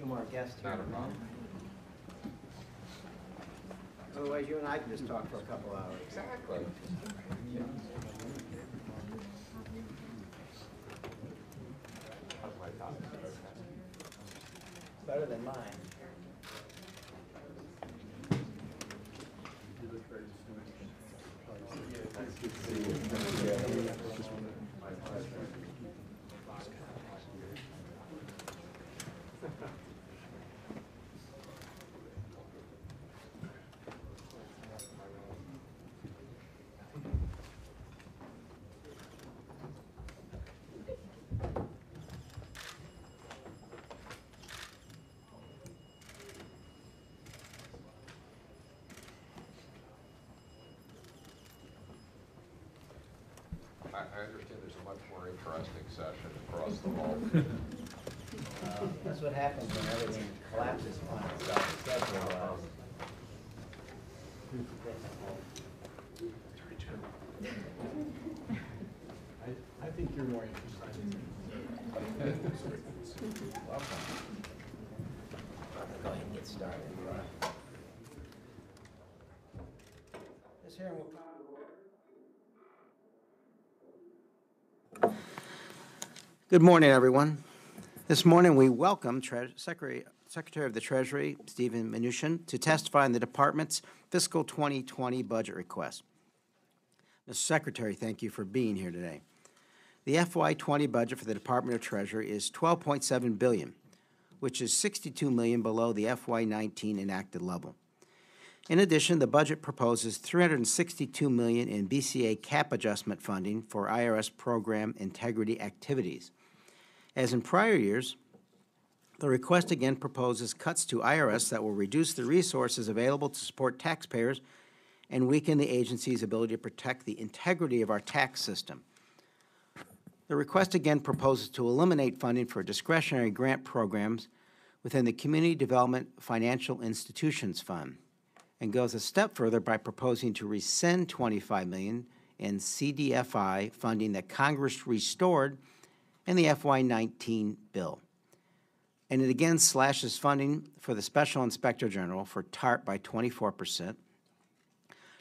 few more guests here. Not a problem. Otherwise, you and I can just talk for a couple hours. Exactly. Better than mine. I understand there's a much more interesting session across the hall. That's what happens when everything collapses on itself. Schedule. I think you're more interesting. Welcome. Go ahead and get started. This hearing will come to order. Good morning, everyone. This morning we welcome Secretary of the Treasury Steven Mnuchin to testify on the Department's Fiscal 2020 budget request. Mr. Secretary, thank you for being here today. The FY20 budget for the Department of Treasury is $12.7 billion, which is $62 million below the FY19 enacted level. In addition, the budget proposes $362 million in BCA cap adjustment funding for IRS program integrity activities. As in prior years, the request again proposes cuts to IRS that will reduce the resources available to support taxpayers and weaken the agency's ability to protect the integrity of our tax system. The request again proposes to eliminate funding for discretionary grant programs within the Community Development Financial Institutions Fund, and goes a step further by proposing to rescind $25 million in CDFI funding that Congress restored in the FY19 bill. And it again slashes funding for the Special Inspector General for TARP by 24%,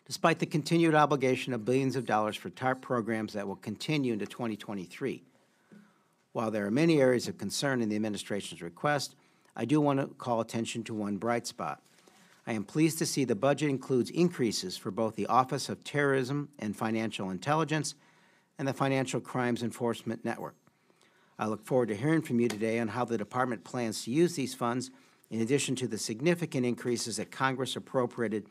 despite the continued obligation of billions of dollars for TARP programs that will continue into 2023. While there are many areas of concern in the administration's request, I do want to call attention to one bright spot. I am pleased to see the budget includes increases for both the Office of Terrorism and Financial Intelligence and the Financial Crimes Enforcement Network. I look forward to hearing from you today on how the Department plans to use these funds, in addition to the significant increases that Congress appropriated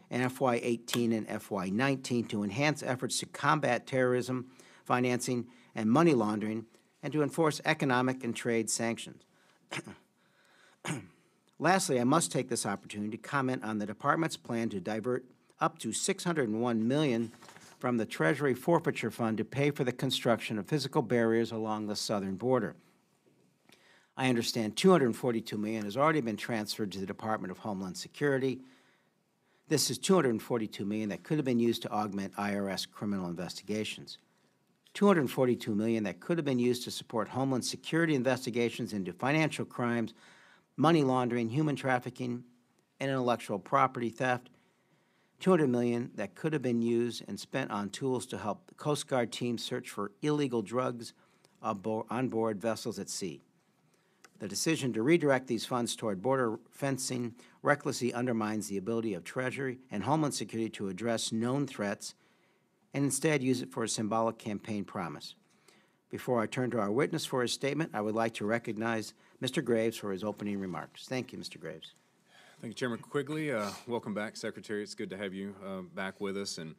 in FY18 and FY19 to enhance efforts to combat terrorism, financing, and money laundering, and to enforce economic and trade sanctions. Lastly, I must take this opportunity to comment on the Department's plan to divert up to $601 million from the Treasury Forfeiture Fund to pay for the construction of physical barriers along the southern border. I understand $242 million has already been transferred to the Department of Homeland Security. This is $242 million that could have been used to augment IRS criminal investigations. $242 million that could have been used to support Homeland Security investigations into financial crimes, money laundering, human trafficking, and intellectual property theft. $200 million that could have been used and spent on tools to help the Coast Guard team search for illegal drugs on board vessels at sea. The decision to redirect these funds toward border fencing recklessly undermines the ability of Treasury and Homeland Security to address known threats and instead use it for a symbolic campaign promise. Before I turn to our witness for his statement, I would like to recognize Mr. Graves for his opening remarks. Thank you, Mr. Graves. Thank you, Chairman Quigley. Welcome back, Secretary. It's good to have you back with us. And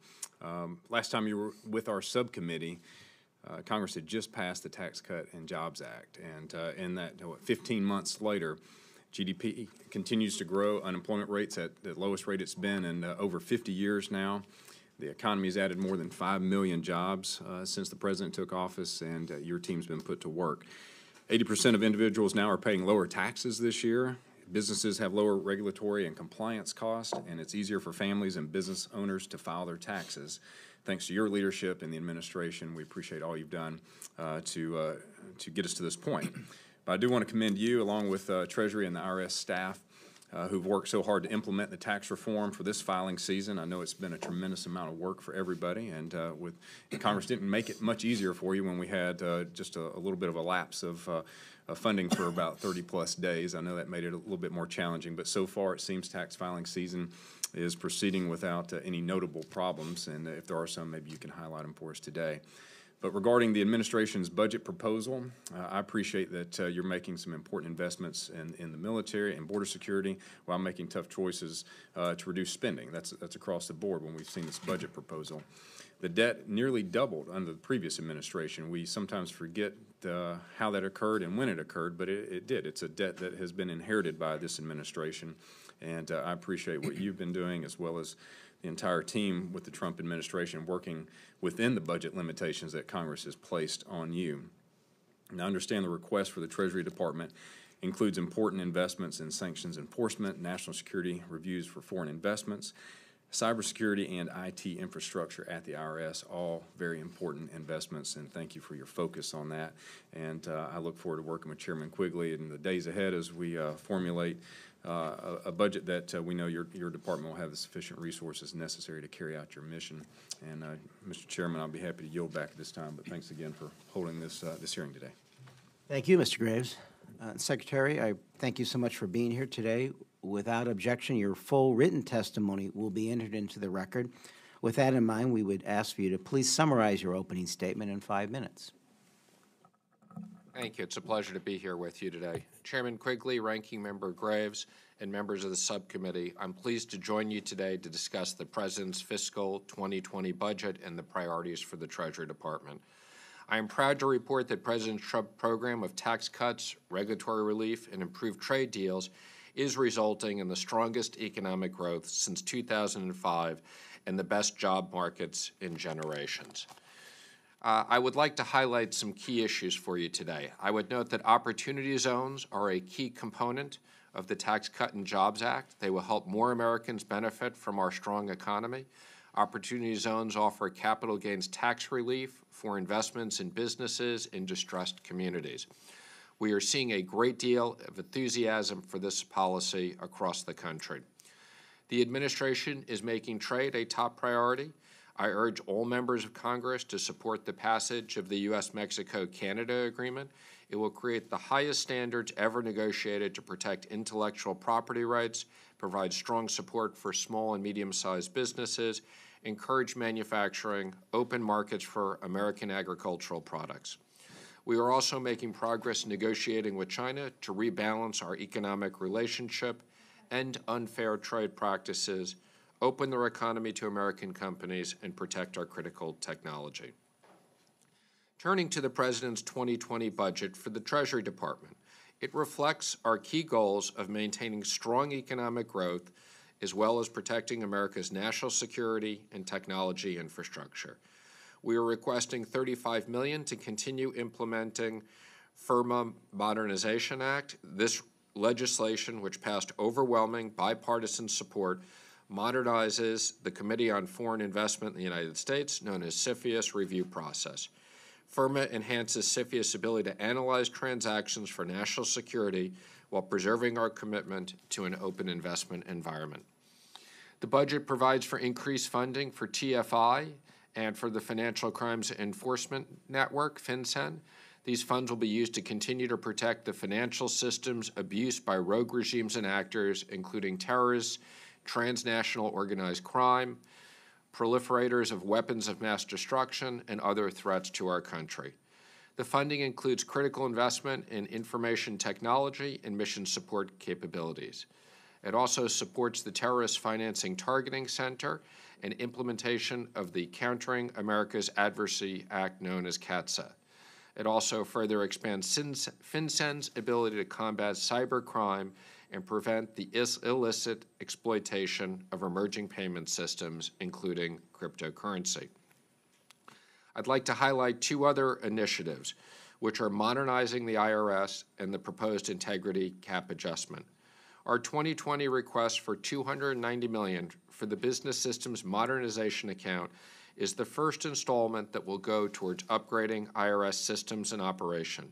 last time you were with our subcommittee, Congress had just passed the Tax Cut and Jobs Act. And in that, 15 months later, GDP continues to grow. Unemployment rate's at the lowest rate it's been in over 50 years now. The economy has added more than 5 million jobs since the President took office, and your team's been put to work. 80% of individuals now are paying lower taxes this year. Businesses have lower regulatory and compliance costs, and it's easier for families and business owners to file their taxes. Thanks to your leadership and the administration, we appreciate all you've done to get us to this point. But I do want to commend you, along with Treasury and the IRS staff, who've worked so hard to implement the tax reform for this filing season. I know it's been a tremendous amount of work for everybody, and Congress didn't make it much easier for you when we had just a little bit of a lapse of funding for about 30-plus days. I know that made it a little bit more challenging, but so far it seems tax filing season is proceeding without any notable problems, and if there are some, maybe you can highlight them for us today. But regarding the administration's budget proposal, I appreciate that you're making some important investments in the military and border security while making tough choices to reduce spending. That's across the board when we've seen this budget proposal. The debt nearly doubled under the previous administration. We sometimes forget how that occurred and when it occurred, but it did. It's a debt that has been inherited by this administration, and I appreciate what you've been doing, as well as the entire team with the Trump administration working within the budget limitations that Congress has placed on you. And I understand the request for the Treasury Department includes important investments in sanctions enforcement, national security reviews for foreign investments, cybersecurity, and IT infrastructure at the IRS, all very important investments, and thank you for your focus on that. And I look forward to working with Chairman Quigley in the days ahead as we formulate a budget that we know your department will have the sufficient resources necessary to carry out your mission. And Mr. Chairman, I'll be happy to yield back at this time, but thanks again for holding this hearing today. Thank you, Mr. Graves. Secretary, I thank you so much for being here today. Without objection, your full written testimony will be entered into the record. With that in mind, we would ask for you to please summarize your opening statement in 5 minutes. Thank you. It's a pleasure to be here with you today. Chairman Quigley, Ranking Member Graves, and members of the subcommittee, I'm pleased to join you today to discuss the President's fiscal 2020 budget and the priorities for the Treasury Department. I am proud to report that President Trump's program of tax cuts, regulatory relief, and improved trade deals is resulting in the strongest economic growth since 2005 and the best job markets in generations. I would like to highlight some key issues for you today. I would note that opportunity zones are a key component of the Tax Cut and Jobs Act. They will help more Americans benefit from our strong economy. Opportunity zones offer capital gains tax relief for investments in businesses in distressed communities. We are seeing a great deal of enthusiasm for this policy across the country. The administration is making trade a top priority. I urge all members of Congress to support the passage of the U.S.-Mexico-Canada Agreement. It will create the highest standards ever negotiated to protect intellectual property rights, provide strong support for small and medium-sized businesses, encourage manufacturing, open markets for American agricultural products. We are also making progress negotiating with China to rebalance our economic relationship, end unfair trade practices, open their economy to American companies, and protect our critical technology. Turning to the President's 2020 budget for the Treasury Department, it reflects our key goals of maintaining strong economic growth as well as protecting America's national security and technology infrastructure. We are requesting $35 million to continue implementing FIRMA Modernization Act. This legislation, which passed overwhelming bipartisan support, modernizes the Committee on Foreign Investment in the United States, known as CFIUS, review process. FIRMA enhances CFIUS' ability to analyze transactions for national security while preserving our commitment to an open investment environment. The budget provides for increased funding for TFI and for the Financial Crimes Enforcement Network, FinCEN. These funds will be used to continue to protect the financial system's abuse by rogue regimes and actors, including terrorists, transnational organized crime, proliferators of weapons of mass destruction, and other threats to our country. The funding includes critical investment in information technology and mission support capabilities. It also supports the Terrorist Financing Targeting Center and implementation of the Countering America's Adversary Act, known as CATSA. It also further expands FinCEN's ability to combat cybercrime and prevent the illicit exploitation of emerging payment systems, including cryptocurrency. I'd like to highlight two other initiatives, which are modernizing the IRS and the proposed integrity cap adjustment. Our 2020 request for $290 million for the Business Systems Modernization Account is the first installment that will go towards upgrading IRS systems and operation.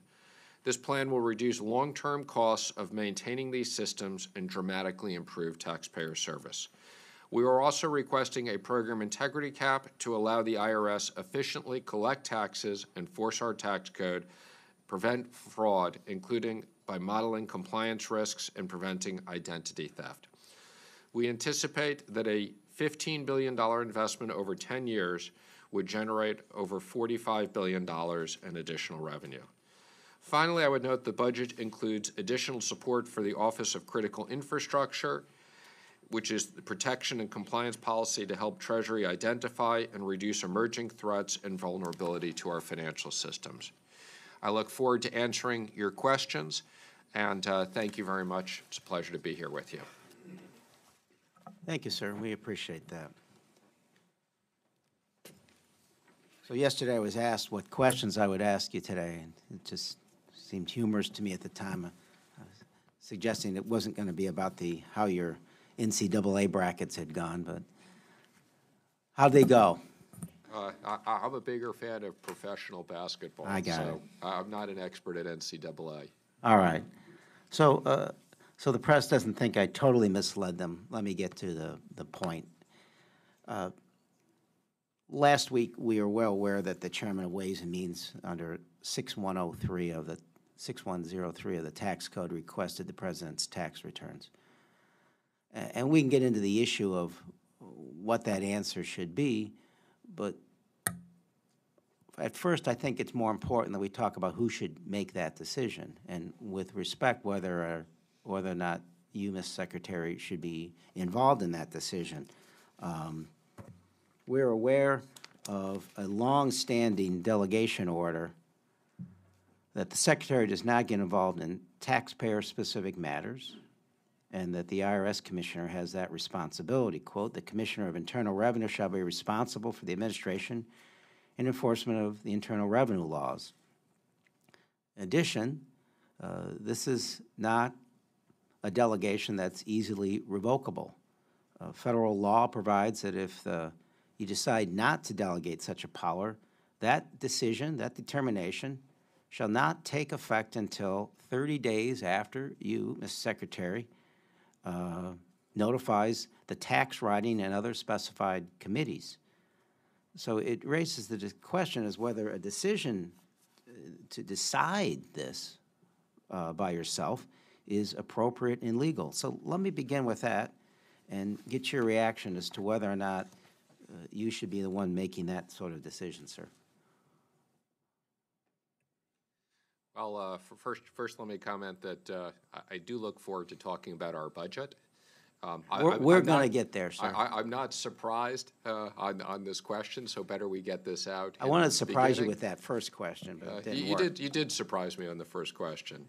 This plan will reduce long-term costs of maintaining these systems and dramatically improve taxpayer service. We are also requesting a program integrity cap to allow the IRS efficiently collect taxes, enforce our tax code, prevent fraud, including by modeling compliance risks and preventing identity theft. We anticipate that a $15 billion investment over 10 years would generate over $45 billion in additional revenue. Finally, I would note the budget includes additional support for the Office of Critical Infrastructure, which is the protection and compliance policy to help Treasury identify and reduce emerging threats and vulnerability to our financial systems. I look forward to answering your questions, and thank you very much. It's a pleasure to be here with you. Thank you, sir. We appreciate that. So yesterday I was asked what questions I would ask you today, and it just seemed humorous to me at the time. I was suggesting it wasn't going to be about how your NCAA brackets had gone, but how'd they go? I'm a bigger fan of professional basketball. I got it. I'm not an expert at NCAA. All right. So, so the press doesn't think I totally misled them. Let me get to the point. Last week, we were well aware that the Chairman of Ways and Means, under 6103 of the Tax Code, requested the President's tax returns. And we can get into the issue of what that answer should be, but at first, I think it's more important that we talk about who should make that decision, and with respect, whether or not you, Ms. Secretary, should be involved in that decision. We're aware of a long-standing delegation order that the Secretary does not get involved in taxpayer-specific matters, and that the IRS Commissioner has that responsibility. Quote, "The Commissioner of Internal Revenue shall be responsible for the administration and enforcement of the Internal Revenue laws." In addition, this is not a delegation that's easily revocable. Federal law provides that if you decide not to delegate such a power, that decision, that determination, shall not take effect until 30 days after you, Mr. Secretary, notifies the tax writing and other specified committees. So it raises the question as whether a decision to decide this by yourself is appropriate and legal. So let me begin with that and get your reaction as to whether or not you should be the one making that sort of decision, sir. Well, first, let me comment that I do look forward to talking about our budget. We're going to get there, sir. I'm not surprised on this question, so better we get this out. I wanted to surprise you with that first question, but it didn't work. You did surprise me on the first question.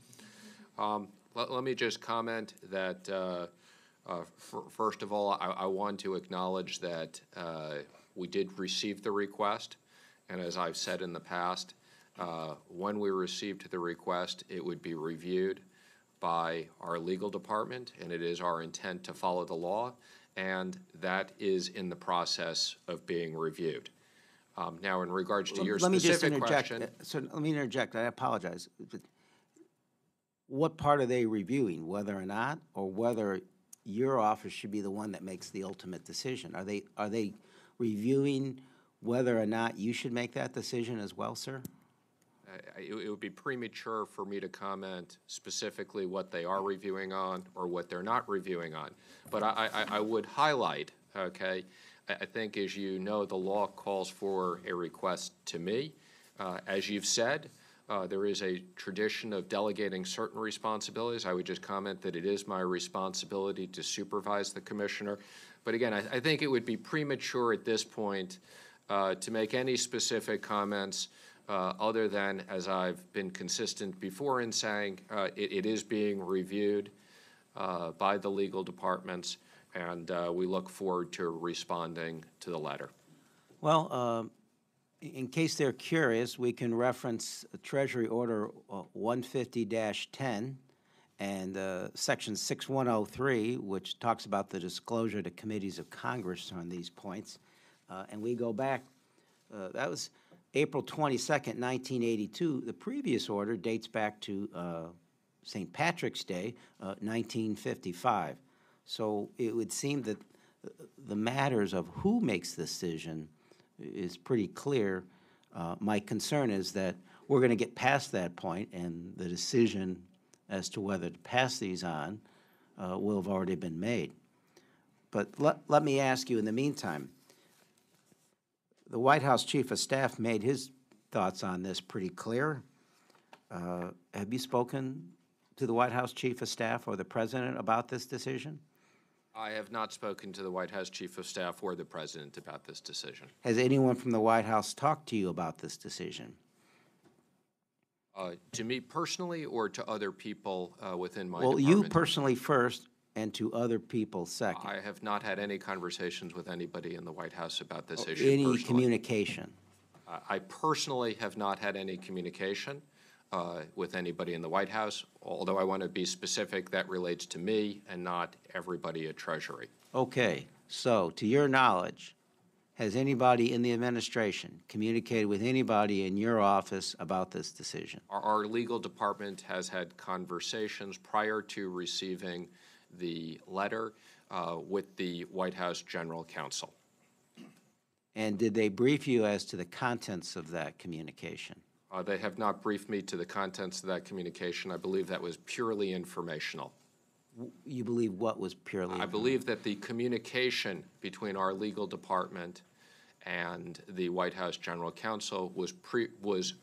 Let me just comment that, first of all, I want to acknowledge that we did receive the request, and as I've said in the past, when we received the request, it would be reviewed by our legal department, and it is our intent to follow the law, and that is in the process of being reviewed. Now, in regards to your specific question... So let me interject. I apologize. What part are they reviewing, whether or not, or whether your office should be the one that makes the ultimate decision? Are they reviewing whether or not you should make that decision as well, sir? It would be premature for me to comment specifically what they are reviewing on or what they're not reviewing on. But I would highlight, okay, I think, as you know, the law calls for a request to me. As you've said, there is a tradition of delegating certain responsibilities. I would just comment that it is my responsibility to supervise the commissioner. But again, I think it would be premature at this point to make any specific comments other than, as I've been consistent before in saying, it is being reviewed by the legal departments, and we look forward to responding to the letter. Well, in case they're curious, we can reference Treasury Order 150-10 and Section 6103, which talks about the disclosure to committees of Congress on these points. And we go back, that was April 22nd, 1982. The previous order dates back to St. Patrick's Day, 1955. So it would seem that the matters of who makes the decision is pretty clear. My concern is that we're going to get past that point, and the decision as to whether to pass these on will have already been made. But let me ask you in the meantime, the White House Chief of Staff made his thoughts on this pretty clear. Have you spoken to the White House Chief of Staff or the President about this decision? I have not spoken to the White House Chief of Staff or the President about this decision. Has anyone from the White House talked to you about this decision? To me personally or to other people within my Well, department? you personally first and to other people second. I have not had any conversations with anybody in the White House about this issue Any personally. communication? I personally have not had any communication with anybody in the White House, although I want to be specific, that relates to me and not everybody at Treasury. Okay, so to your knowledge, has anybody in the administration communicated with anybody in your office about this decision? Our legal department has had conversations prior to receiving the letter with the White House General Counsel. And did they brief you as to the contents of that communication? They have not briefed me to the contents of that communication. I believe that was purely informational. You believe what was purely? I believe that the communication between our legal department and the White House General Counsel was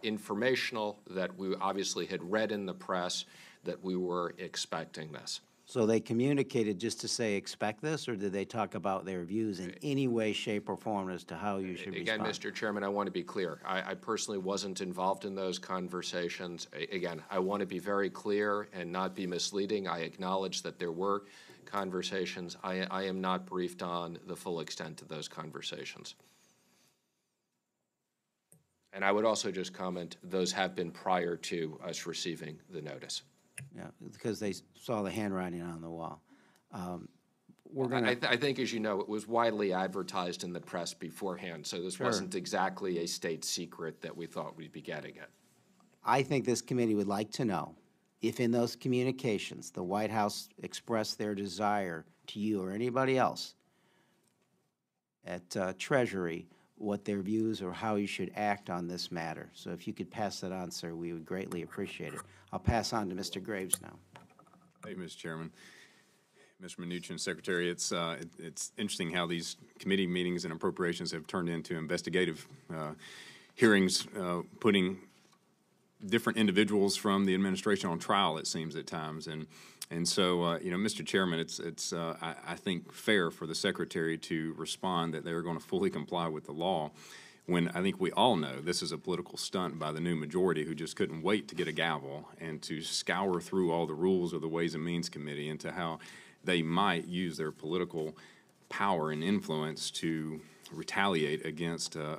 informational, that we obviously had read in the press that we were expecting this. So they communicated just to say expect this, or did they talk about their views in any way, shape, or form as to how you should Again, respond? Mr. Chairman, I want to be clear. I personally wasn't involved in those conversations. Again, I want to be very clear and not be misleading. I acknowledge that there were conversations. I am not briefed on the full extent of those conversations. And I would also just comment, those have been prior to us receiving the notice. Yeah, because they saw the handwriting on the wall. I think, as you know, it was widely advertised in the press beforehand, so this wasn't exactly a state secret that we thought we'd be getting it. I think this committee would like to know if in those communications the White House expressed their desire to you or anybody else at Treasury what their views or how you should act on this matter. So if you could pass that on, sir, we would greatly appreciate it. I'll pass on to Mr. Graves now. Thank you, Mr. Chairman. Mr. Mnuchin, Secretary, it's interesting how these committee meetings and appropriations have turned into investigative hearings, putting different individuals from the administration on trial, it seems at times. And so, you know, Mr. Chairman, I think fair for the Secretary to respond that they're going to fully comply with the law, when I think we all know this is a political stunt by the new majority who just couldn't wait to get a gavel and to scour through all the rules of the Ways and Means Committee into how they might use their political power and influence to retaliate against a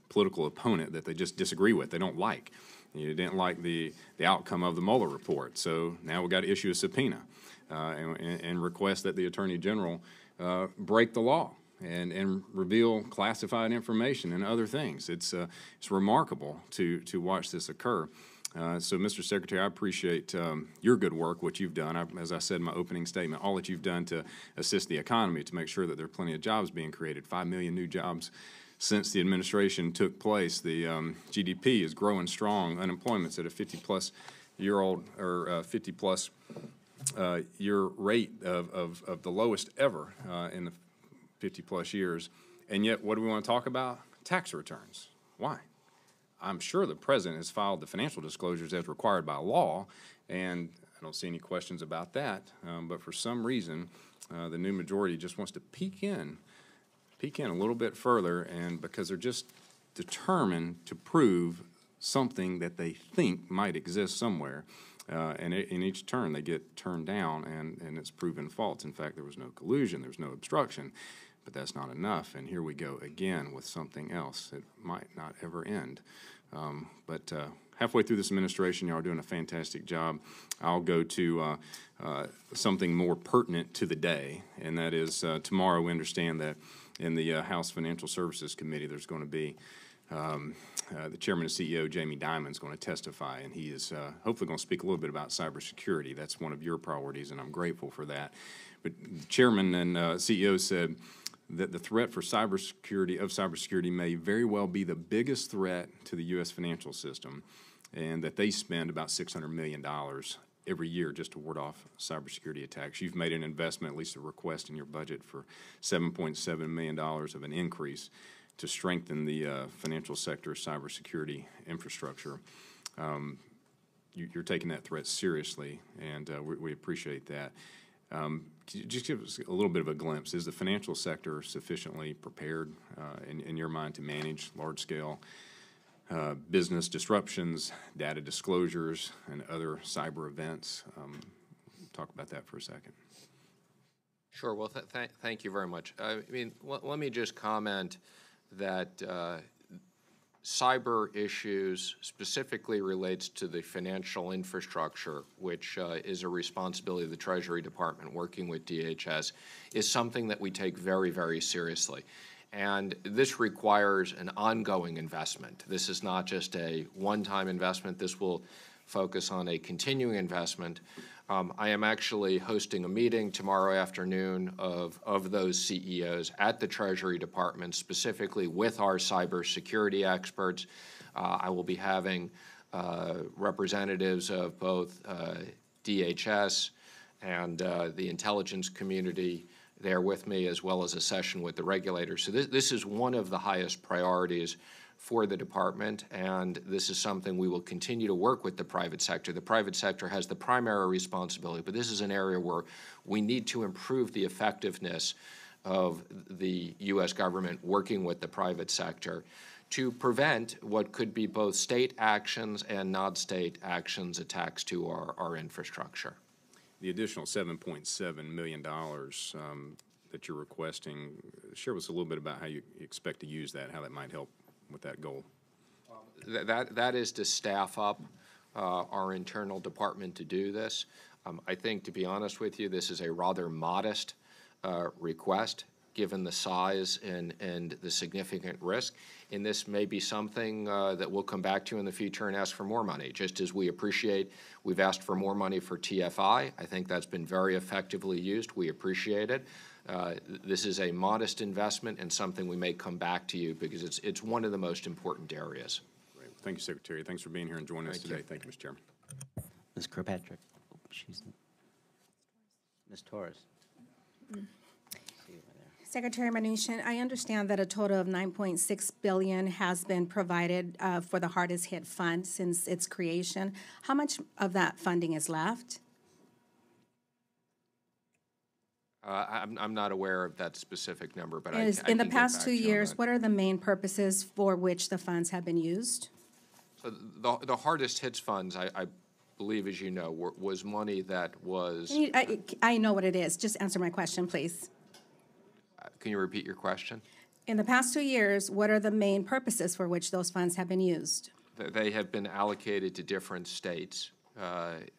political opponent that they just disagree with, they don't like. You didn't like the outcome of the Mueller report, so now we've got to issue a subpoena and request that the Attorney General break the law and reveal classified information and other things. It's remarkable to watch this occur. So, Mr. Secretary, I appreciate your good work, what you've done. As I said in my opening statement, all that you've done to assist the economy, to make sure that there are plenty of jobs being created, 5 million new jobs since the administration took place. The GDP is growing strong. Unemployment's at a 50-plus year rate of the lowest ever in the 50-plus years. And yet, what do we want to talk about? Tax returns. Why? I'm sure the President has filed the financial disclosures as required by law, and I don't see any questions about that. But for some reason, the new majority just wants to peek in a little bit further, and because they're just determined to prove something that they think might exist somewhere. And in each turn, they get turned down, and it's proven false. In fact, there was no collusion, there's no obstruction, but that's not enough. And here we go again with something else that might not ever end. But halfway through this administration, y'all are doing a fantastic job. I'll go to something more pertinent to the day, and that is tomorrow we understand that in the House Financial Services Committee there's going to be The chairman and CEO, Jamie Dimon, is going to testify, and he is hopefully going to speak a little bit about cybersecurity. That's one of your priorities, and I'm grateful for that. But the chairman and CEO said that the threat for cybersecurity may very well be the biggest threat to the U.S. financial system, and that they spend about $600 million every year just to ward off cybersecurity attacks. You've made an investment, at least a request in your budget, for $7.7 million of an increase to strengthen the financial sector's cybersecurity infrastructure. You're taking that threat seriously, and we appreciate that. Can you just give us a little bit of a glimpse? Is the financial sector sufficiently prepared, in your mind, to manage large-scale business disruptions, data disclosures, and other cyber events? Talk about that for a second. Sure. Well, thank you very much. I mean, let me just comment that cyber issues specifically relates to the financial infrastructure, which is a responsibility of the Treasury Department working with DHS, is something that we take very, very seriously. And this requires an ongoing investment. This is not just a one-time investment. This will focus on a continuing investment. I am actually hosting a meeting tomorrow afternoon of those CEOs at the Treasury Department, specifically with our cybersecurity experts. I will be having representatives of both DHS and the intelligence community there with me, as well as a session with the regulators. So this is one of the highest priorities for the department, and this is something we will continue to work with the private sector. The private sector has the primary responsibility, but this is an area where we need to improve the effectiveness of the U.S. government working with the private sector to prevent what could be both state actions and non-state actions, attacks to our infrastructure. The additional $7.7 million that you're requesting, share with us a little bit about how you expect to use that, how that might help with that goal. That is to staff up our internal department to do this. I think, to be honest with you, this is a rather modest request, given the size and the significant risk. And this may be something that we'll come back to in the future and ask for more money, just as we appreciate we've asked for more money for TFI. I think that's been very effectively used. We appreciate it. This is a modest investment and something we may come back to you because it's one of the most important areas. Great. Thank you, Secretary. Thanks for being here and joining us today. Thank you, Mr. Chairman. Ms. Kirkpatrick. Ms. Torres. Secretary Mnuchin, I understand that a total of $9.6 billion has been provided for the hardest hit fund since its creation. How much of that funding is left? I'm not aware of that specific number, but in the past 2 years, what are the main purposes for which the funds have been used? So the hardest hits funds, I believe, as you know, was money that was... I know what it is. Just answer my question, please. Can you repeat your question? In the past 2 years, what are the main purposes for which those funds have been used? They have been allocated to different states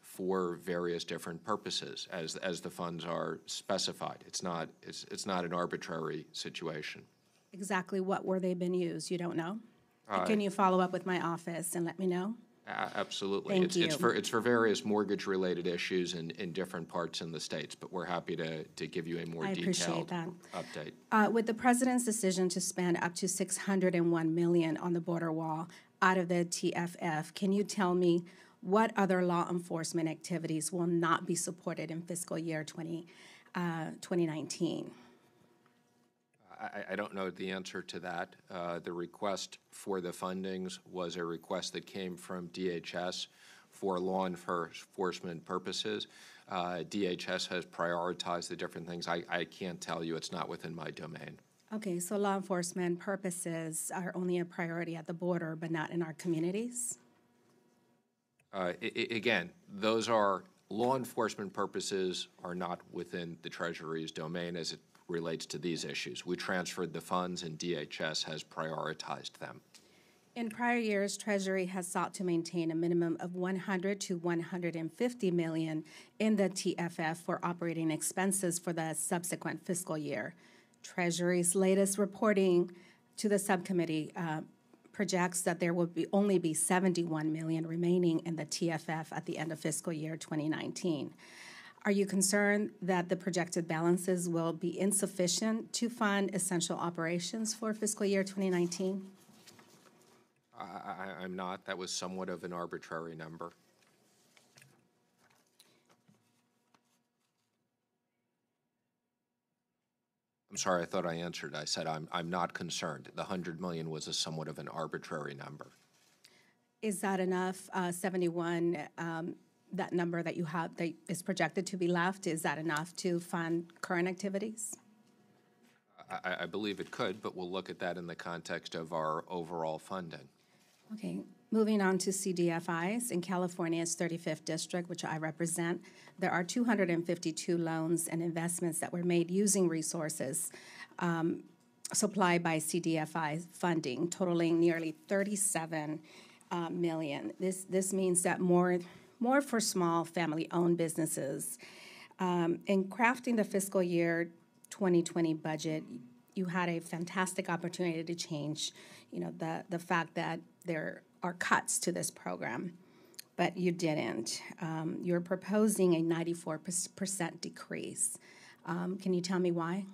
for various different purposes as the funds are specified. It's not an arbitrary situation. Exactly what were they been used? You don't know? Can you follow up with my office and let me know? Absolutely. Thank you. It's for various mortgage-related issues in different parts in the states, but we're happy to give you a more detailed update. With the President's decision to spend up to $601 million on the border wall out of the TFF, can you tell me what other law enforcement activities will not be supported in fiscal year 2019? I don't know the answer to that. The request for the fundings was a request that came from DHS for law enforcement purposes. DHS has prioritized the different things. I can't tell you. It's not within my domain. Okay, so law enforcement purposes are only a priority at the border, but not in our communities? Again, those are law enforcement purposes are not within the Treasury's domain as it relates to these issues. We transferred the funds and DHS has prioritized them. In prior years, Treasury has sought to maintain a minimum of $100 to $150 million in the TFF for operating expenses for the subsequent fiscal year. Treasury's latest reporting to the subcommittee projects that there will only be 71 million remaining in the TFF at the end of fiscal year 2019. Are you concerned that the projected balances will be insufficient to fund essential operations for fiscal year 2019? I'm not. That was somewhat of an arbitrary number. I'm sorry, I thought I answered. I said I'm not concerned. The 100 million was a somewhat of an arbitrary number. Is that enough, 71, that number that you have that is projected to be left, is that enough to fund current activities? I believe it could, but we'll look at that in the context of our overall funding. Okay, moving on to CDFIs. In California's 35th District, which I represent, there are 252 loans and investments that were made using resources supplied by CDFI funding, totaling nearly 37 million. This means that more for small family-owned businesses. In crafting the fiscal year 2020 budget, you had a fantastic opportunity to change, the fact that there are cuts to this program, but you didn't. You're proposing a 94% decrease. Can you tell me why?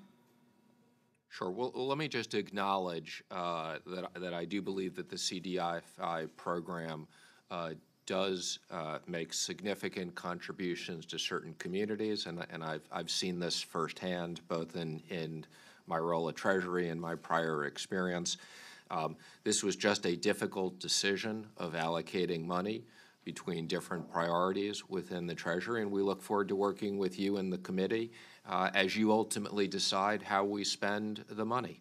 Sure. Well, let me just acknowledge that I do believe that the CDFI program does make significant contributions to certain communities, and I've seen this firsthand, both in my role at Treasury and my prior experience. This was just a difficult decision of allocating money between different priorities within the Treasury, and we look forward to working with you and the committee as you ultimately decide how we spend the money.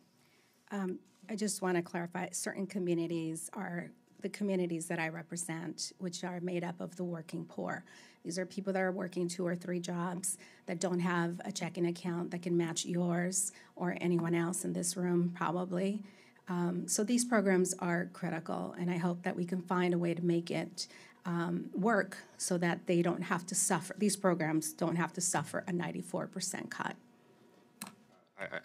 I just want to clarify, certain communities are the communities that I represent, which are made up of the working poor. These are people that are working 2 or 3 jobs, that don't have a checking account that can match yours or anyone else in this room, probably. So these programs are critical, and I hope that we can find a way to make it work so that they don't have to suffer, these programs don't have to suffer a 94% cut.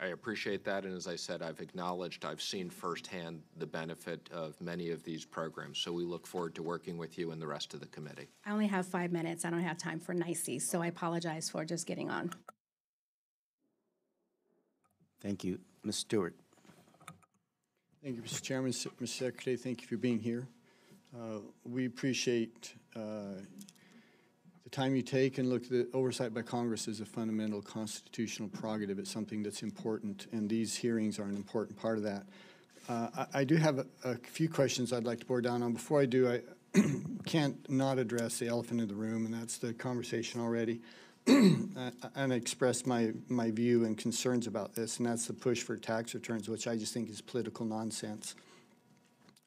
I appreciate that, and as I said, I've seen firsthand the benefit of many of these programs, so we look forward to working with you and the rest of the committee. I only have 5 minutes. I don't have time for niceties, so I apologize for just getting on. Thank you. Ms. Stewart. Thank you, Mr. Chairman, Mr. Secretary. Thank you for being here. We appreciate the time you take and look at the oversight by Congress is a fundamental constitutional prerogative. It's something that's important, and these hearings are an important part of that. I do have a few questions I'd like to bore down on. Before I do, I can't not address the elephant in the room, and that's the conversation already. And express my view and concerns about this, and that's the push for tax returns, which I just think is political nonsense.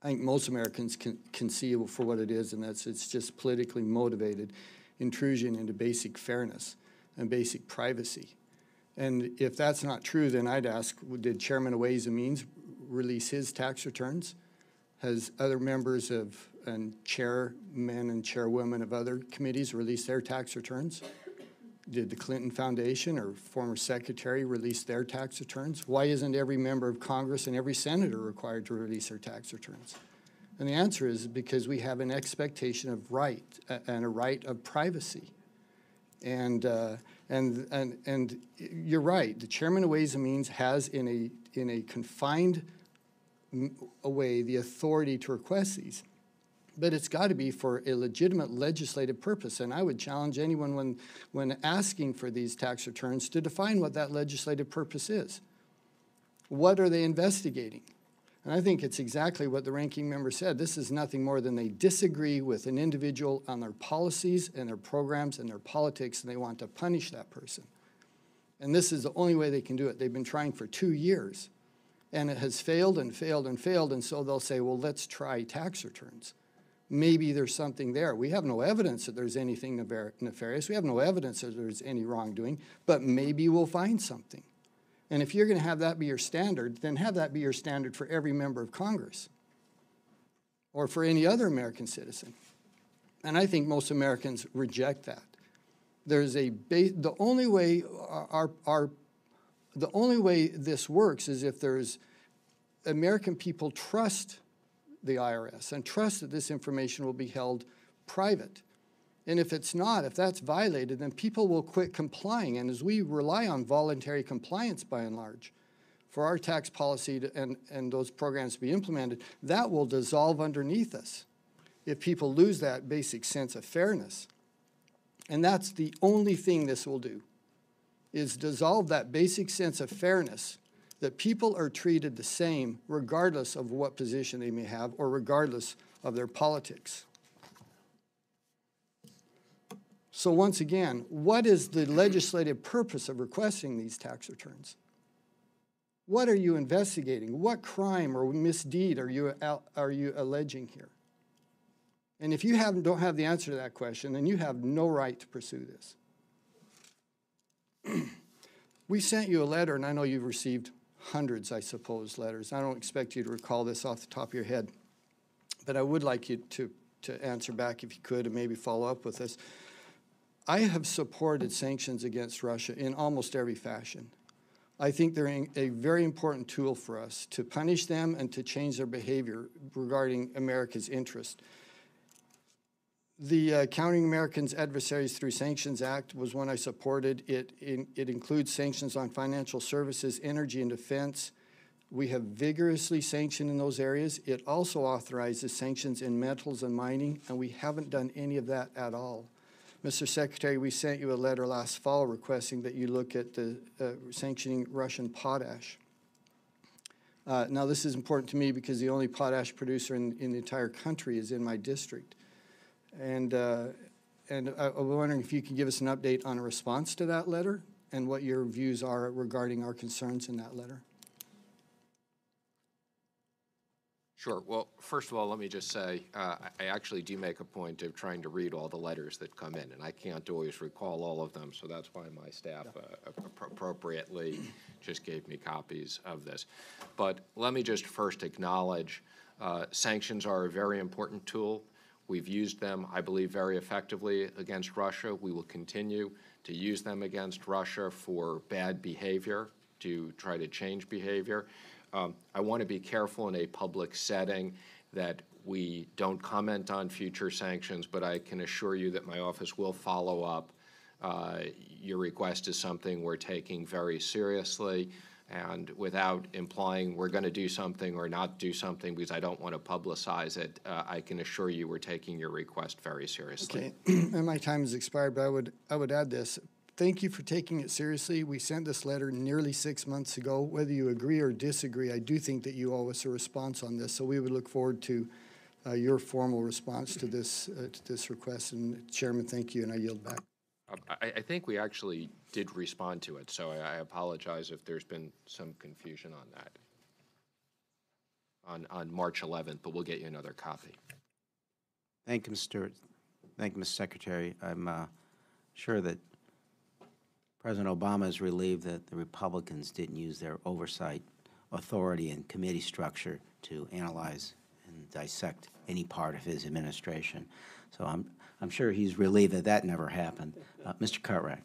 I think most Americans can see it for what it is, and it's just politically motivated intrusion into basic fairness and basic privacy. And if that's not true, then I'd ask, did Chairman of Ways and Means release his tax returns? Has other members of and chairmen and chairwomen of other committees release their tax returns? Did the Clinton Foundation or former secretary release their tax returns? Why isn't every member of Congress and every senator required to release their tax returns? And the answer is because we have an expectation of right and a right of privacy. And you're right. The Chairman of Ways and Means has, in a confined way, the authority to request these. But it's got to be for a legitimate legislative purpose. And I would challenge anyone when asking for these tax returns to define what that legislative purpose is. What are they investigating? And I think it's exactly what the ranking member said. This is nothing more than they disagree with an individual on their policies and their programs and their politics, and they want to punish that person. And this is the only way they can do it. They've been trying for 2 years, and it has failed and failed and failed, and so they'll say, well, let's try tax returns. Maybe there's something there. We have no evidence that there's anything nefarious. We have no evidence that there's any wrongdoing, but maybe we'll find something. And if you're going to have that be your standard, then have that be your standard for every member of Congress or for any other American citizen. And I think most Americans reject that. There's the only way the only way this works is if there's American people trust the IRS and trust that this information will be held private. And if it's not, if that's violated, then people will quit complying. And as we rely on voluntary compliance by and large for our tax policy and those programs to be implemented, that will dissolve underneath us if people lose that basic sense of fairness. And that's the only thing this will do, is dissolve that basic sense of fairness, that people are treated the same regardless of what position they may have or regardless of their politics. So once again, what is the legislative purpose of requesting these tax returns? What are you investigating? What crime or misdeed are you alleging here? And if you don't have the answer to that question, then you have no right to pursue this. We sent you a letter, and I know you've received hundreds, I suppose, letters. I don't expect you to recall this off the top of your head, but I would like you to answer back if you could and maybe follow up with this. I have supported sanctions against Russia in almost every fashion. I think they're a very important tool for us to punish them and to change their behavior regarding America's interest. The Countering Americans' Adversaries Through Sanctions Act was one I supported. It includes sanctions on financial services, energy, and defense. We have vigorously sanctioned in those areas. It also authorizes sanctions in metals and mining, and we haven't done any of that at all. Mr. Secretary, we sent you a letter last fall requesting that you look at the sanctioning Russian potash. Now, this is important to me because the only potash producer in the entire country is in my district. And I was wondering if you could give us an update on a response to that letter and what your views are regarding our concerns in that letter. Sure. Well, first of all, let me just say I actually do make a point of trying to read all the letters that come in, and I can't always recall all of them, so that's why my staff appropriately just gave me copies of this. But let me just first acknowledge sanctions are a very important tool. We've used them, I believe, very effectively against Russia. We will continue to use them against Russia for bad behavior, to try to change behavior. I want to be careful in a public setting that we don't comment on future sanctions, but I can assure you that my office will follow up. Your request is something we're taking very seriously, and without implying we're going to do something or not do something because I don't want to publicize it, I can assure you we're taking your request very seriously. Okay, and my time has expired, but I would add this. Thank you for taking it seriously. We sent this letter nearly 6 months ago. Whether you agree or disagree, I do think that you owe us a response on this. So we would look forward to your formal response to this request. And Chairman, thank you, and I yield back. I think we actually did respond to it, so I apologize if there's been some confusion on that on March 11th, but we'll get you another copy. Thank you, Mr. Secretary. I'm sure that President Obama is relieved that the Republicans didn't use their oversight authority and committee structure to analyze and dissect any part of his administration. So I'm sure he's relieved that that never happened. Mr. Cartwright.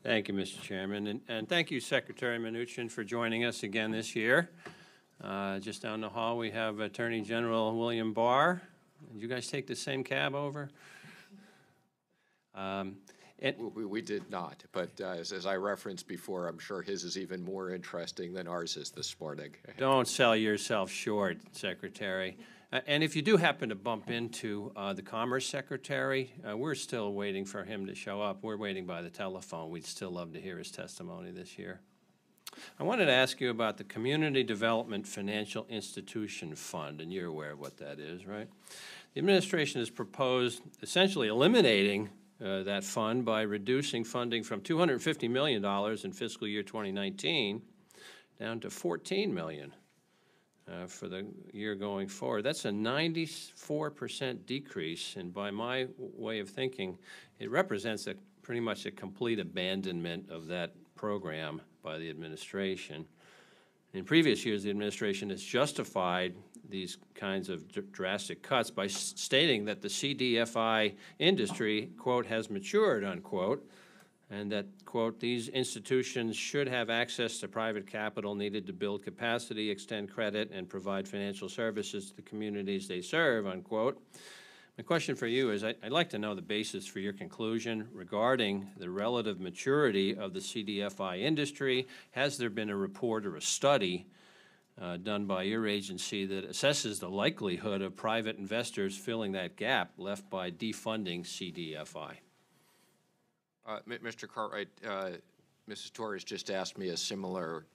Thank you, Mr. Chairman, and thank you, Secretary Mnuchin, for joining us again this year. Just down the hall, we have Attorney General William Barr. Did you guys take the same cab over? We did not, but as I referenced before, I'm sure his is even more interesting than ours is this morning. Don't sell yourself short, Secretary. And if you do happen to bump into the Commerce Secretary, we're still waiting for him to show up. We're waiting by the telephone. We'd still love to hear his testimony this year. I wanted to ask you about the Community Development Financial Institution Fund, and you're aware of what that is, right? The administration has proposed essentially eliminating that fund by reducing funding from $250 million in fiscal year 2019 down to $14 million for the year going forward. That's a 94% decrease, and by my way of thinking, it represents pretty much a complete abandonment of that program by the administration. In previous years, the administration has justified these kinds of drastic cuts by stating that the CDFI industry, quote, has matured, unquote, and that, quote, "these institutions should have access to private capital needed to build capacity, extend credit, and provide financial services to the communities they serve," unquote. My question for you is, I'd like to know the basis for your conclusion regarding the relative maturity of the CDFI industry. Has there been a report or a study done by your agency that assesses the likelihood of private investors filling that gap left by defunding CDFI? Mr. Cartwright, Mrs. Torres just asked me a similar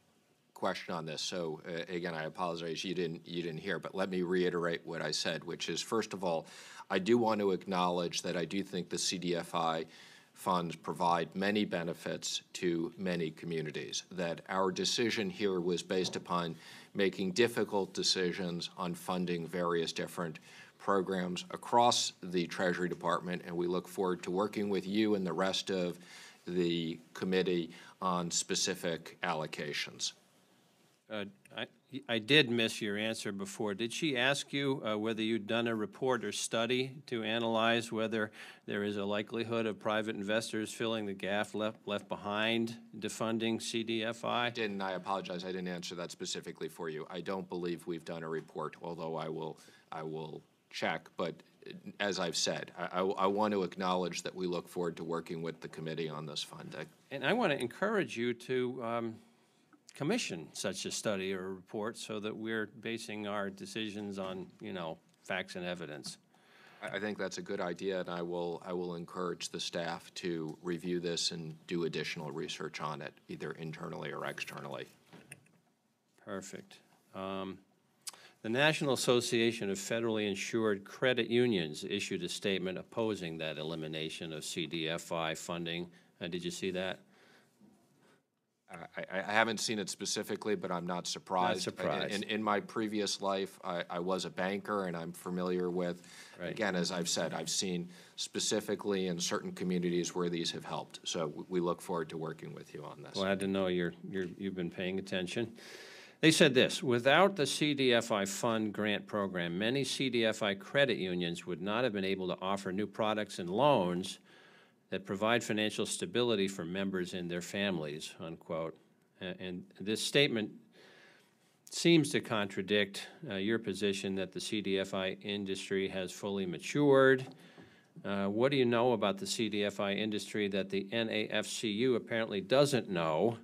question on this. So again, I apologize you didn't hear, but let me reiterate what I said, which is, first of all, I do want to acknowledge that I do think the CDFI funds provide many benefits to many communities, that our decision here was based upon making difficult decisions on funding various different programs across the Treasury Department, and we look forward to working with you and the rest of the committee on specific allocations. I did miss your answer before. Did she ask you whether you'd done a report or study to analyze whether there is a likelihood of private investors filling the gap left behind defunding CDFI? I apologize. I didn't answer that specifically for you. I don't believe we've done a report, although I will check. But as I've said, I want to acknowledge that we look forward to working with the committee on this funding. And I want to encourage you to commission such a study or a report so that we're basing our decisions on, facts and evidence. I think that's a good idea, and I will encourage the staff to review this and do additional research on it, either internally or externally. Perfect. The National Association of Federally Insured Credit Unions issued a statement opposing that elimination of CDFI funding. Did you see that? I haven't seen it specifically, but I'm not surprised. Not surprised. In my previous life, I was a banker, and I'm familiar with, again, as I've said, I've seen specifically in certain communities where these have helped. So we look forward to working with you on this. Glad to know you've been paying attention. They said this: without the CDFI fund grant program, many CDFI credit unions would not have been able to offer new products and loans that provide financial stability for members and their families, unquote. And this statement seems to contradict your position that the CDFI industry has fully matured. What do you know about the CDFI industry that the NAFCU apparently doesn't know?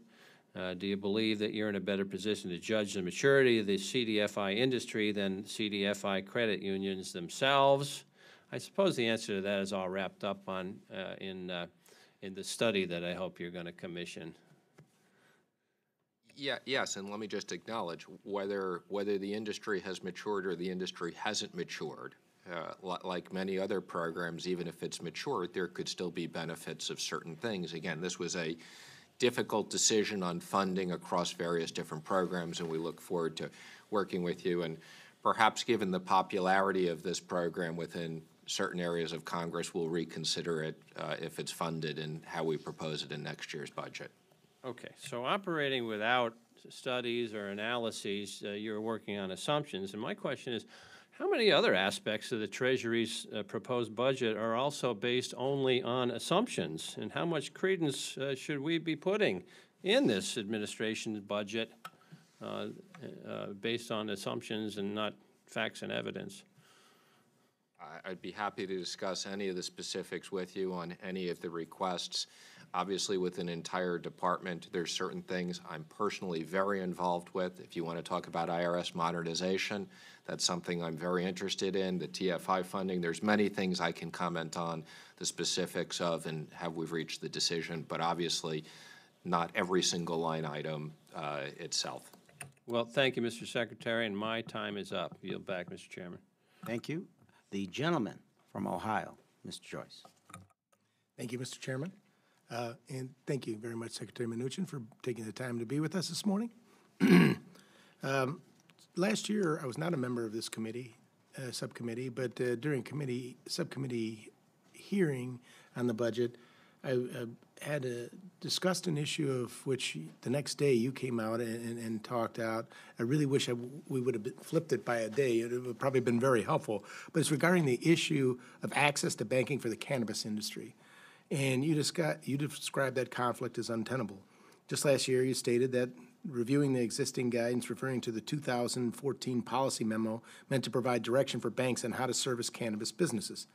Do you believe that you're in a better position to judge the maturity of the CDFI industry than CDFI credit unions themselves? I suppose the answer to that is all wrapped up on in the study that I hope you're going to commission. Yes, and let me just acknowledge whether the industry has matured or the industry hasn't matured. Like many other programs, even if it's matured, there could still be benefits of certain things. Again, this was a difficult decision on funding across various different programs, and we look forward to working with you. And perhaps given the popularity of this program within certain areas of Congress, we'll reconsider it if it's funded and how we propose it in next year's budget. Okay, so operating without studies or analyses, you're working on assumptions. And my question is, how many other aspects of the Treasury's proposed budget are also based only on assumptions? And how much credence should we be putting in this administration's budget based on assumptions and not facts and evidence? I'd be happy to discuss any of the specifics with you on any of the requests. Obviously, with an entire department, there's certain things I'm personally very involved with. If you want to talk about IRS modernization, that's something I'm very interested in. The TFI funding, there's many things I can comment on the specifics of and how we've reached the decision, but obviously not every single line item itself. Well, thank you, Mr. Secretary, and my time is up. Yield back, Mr. Chairman. Thank you. The gentleman from Ohio, Mr. Joyce. Thank you, Mr. Chairman. And thank you very much, Secretary Mnuchin, for taking the time to be with us this morning. Last year, I was not a member of this committee, subcommittee, but during subcommittee hearing on the budget, I had discussed an issue of which the next day you came out and talked out. I really wish we would have flipped it by a day. It would have probably been very helpful. But it's regarding the issue of access to banking for the cannabis industry. And you described that conflict as untenable. Just last year, you stated that reviewing the existing guidance referring to the 2014 policy memo meant to provide direction for banks on how to service cannabis businesses.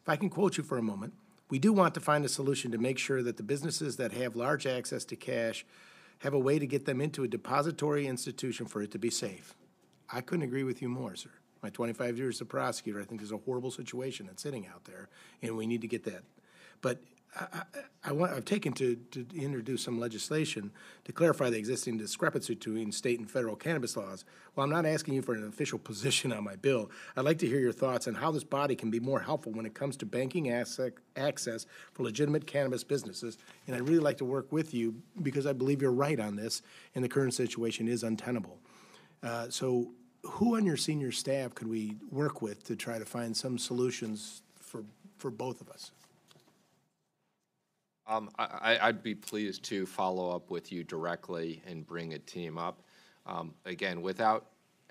If I can quote you for a moment, we do want to find a solution to make sure that the businesses that have large access to cash have a way to get them into a depository institution for it to be safe. I couldn't agree with you more, sir. My 25 years as a prosecutor, I think there's a horrible situation that's sitting out there, and we need to get that. But I've taken to introduce some legislation to clarify the existing discrepancy between state and federal cannabis laws. While I'm not asking you for an official position on my bill, I'd like to hear your thoughts on how this body can be more helpful when it comes to banking access for legitimate cannabis businesses. And I'd really like to work with you because I believe you're right on this, and the current situation is untenable. So who on your senior staff could we work with to try to find some solutions for both of us? I'd be pleased to follow up with you directly and bring a team up. Again, without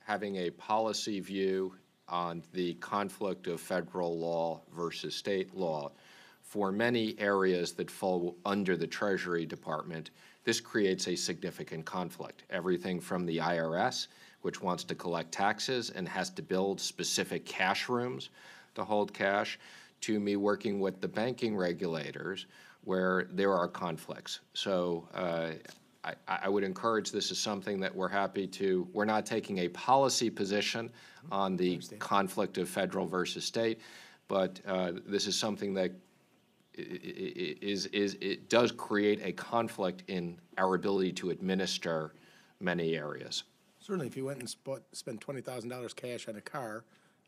having a policy view on the conflict of federal law versus state law, for many areas that fall under the Treasury Department, this creates a significant conflict. Everything from the IRS, which wants to collect taxes and has to build specific cash rooms to hold cash, to me working with the banking regulators, where there are conflicts. So I would encourage this is something that we're happy to, we're not taking a policy position on the conflict of federal versus state, but this is something that it does create a conflict in our ability to administer many areas. Certainly, if you went and spent $20,000 cash on a car,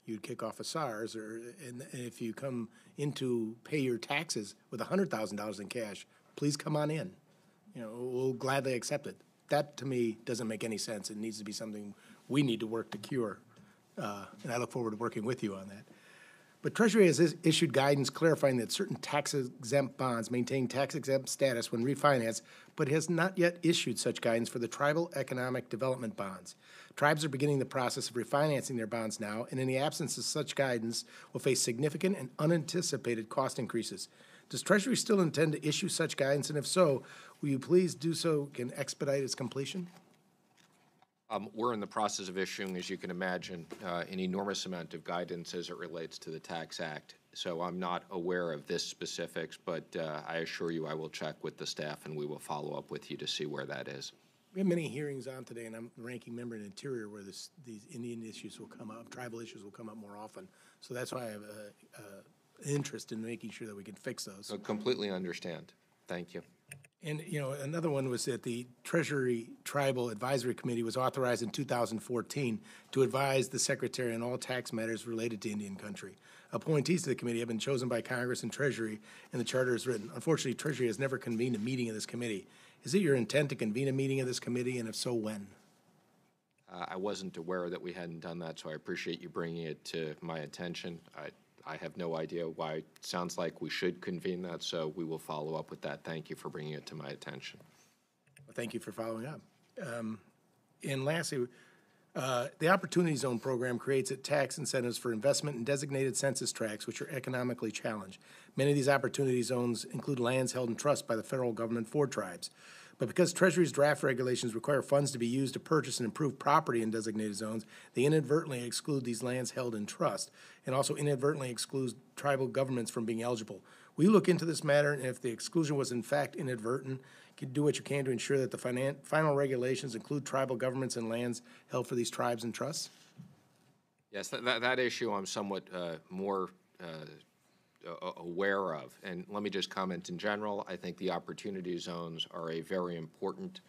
you'd kick off a SARS, and if you come in to pay your taxes with $100,000 in cash, please come on in. You know, we'll gladly accept it. That, to me, doesn't make any sense. It needs to be something we need to work to cure, and I look forward to working with you on that. But Treasury has issued guidance clarifying that certain tax-exempt bonds maintain tax-exempt status when refinanced, but has not yet issued such guidance for the tribal economic development bonds. Tribes are beginning the process of refinancing their bonds now, and in the absence of such guidance, will face significant and unanticipated cost increases. Does Treasury still intend to issue such guidance, and if so, will you please do so and expedite its completion? We're in the process of issuing, as you can imagine, an enormous amount of guidance as it relates to the Tax Act. So I'm not aware of this specifics, but I assure you I will check with the staff and we will follow up with you to see where that is. We have many hearings on today, and I'm the ranking member in Interior where these Indian issues will come up, tribal issues will come up more often. So that's why I have an interest in making sure that we can fix those. So completely understand. Thank you. And, you know, another one was that the Treasury Tribal Advisory Committee was authorized in 2014 to advise the Secretary on all tax matters related to Indian country. Appointees to the committee have been chosen by Congress and Treasury, and the charter is written. Unfortunately, Treasury has never convened a meeting of this committee. Is it your intent to convene a meeting of this committee, and if so, when? I wasn't aware that we hadn't done that, so I appreciate you bringing it to my attention. I have no idea why. It sounds like we should convene that, so we will follow up with that. Thank you for bringing it to my attention. Well, thank you for following up. And lastly, the Opportunity Zone program creates tax incentives for investment in designated census tracts which are economically challenged. Many of these Opportunity Zones include lands held in trust by the federal government for tribes. But because Treasury's draft regulations require funds to be used to purchase and improve property in designated zones, they inadvertently exclude these lands held in trust and also inadvertently exclude tribal governments from being eligible. Will you look into this matter, and if the exclusion was in fact inadvertent, can do what you can to ensure that the final regulations include tribal governments and lands held for these tribes and trusts? Yes, that issue I'm somewhat more aware of. And let me just comment in general. I think the Opportunity Zones are a very important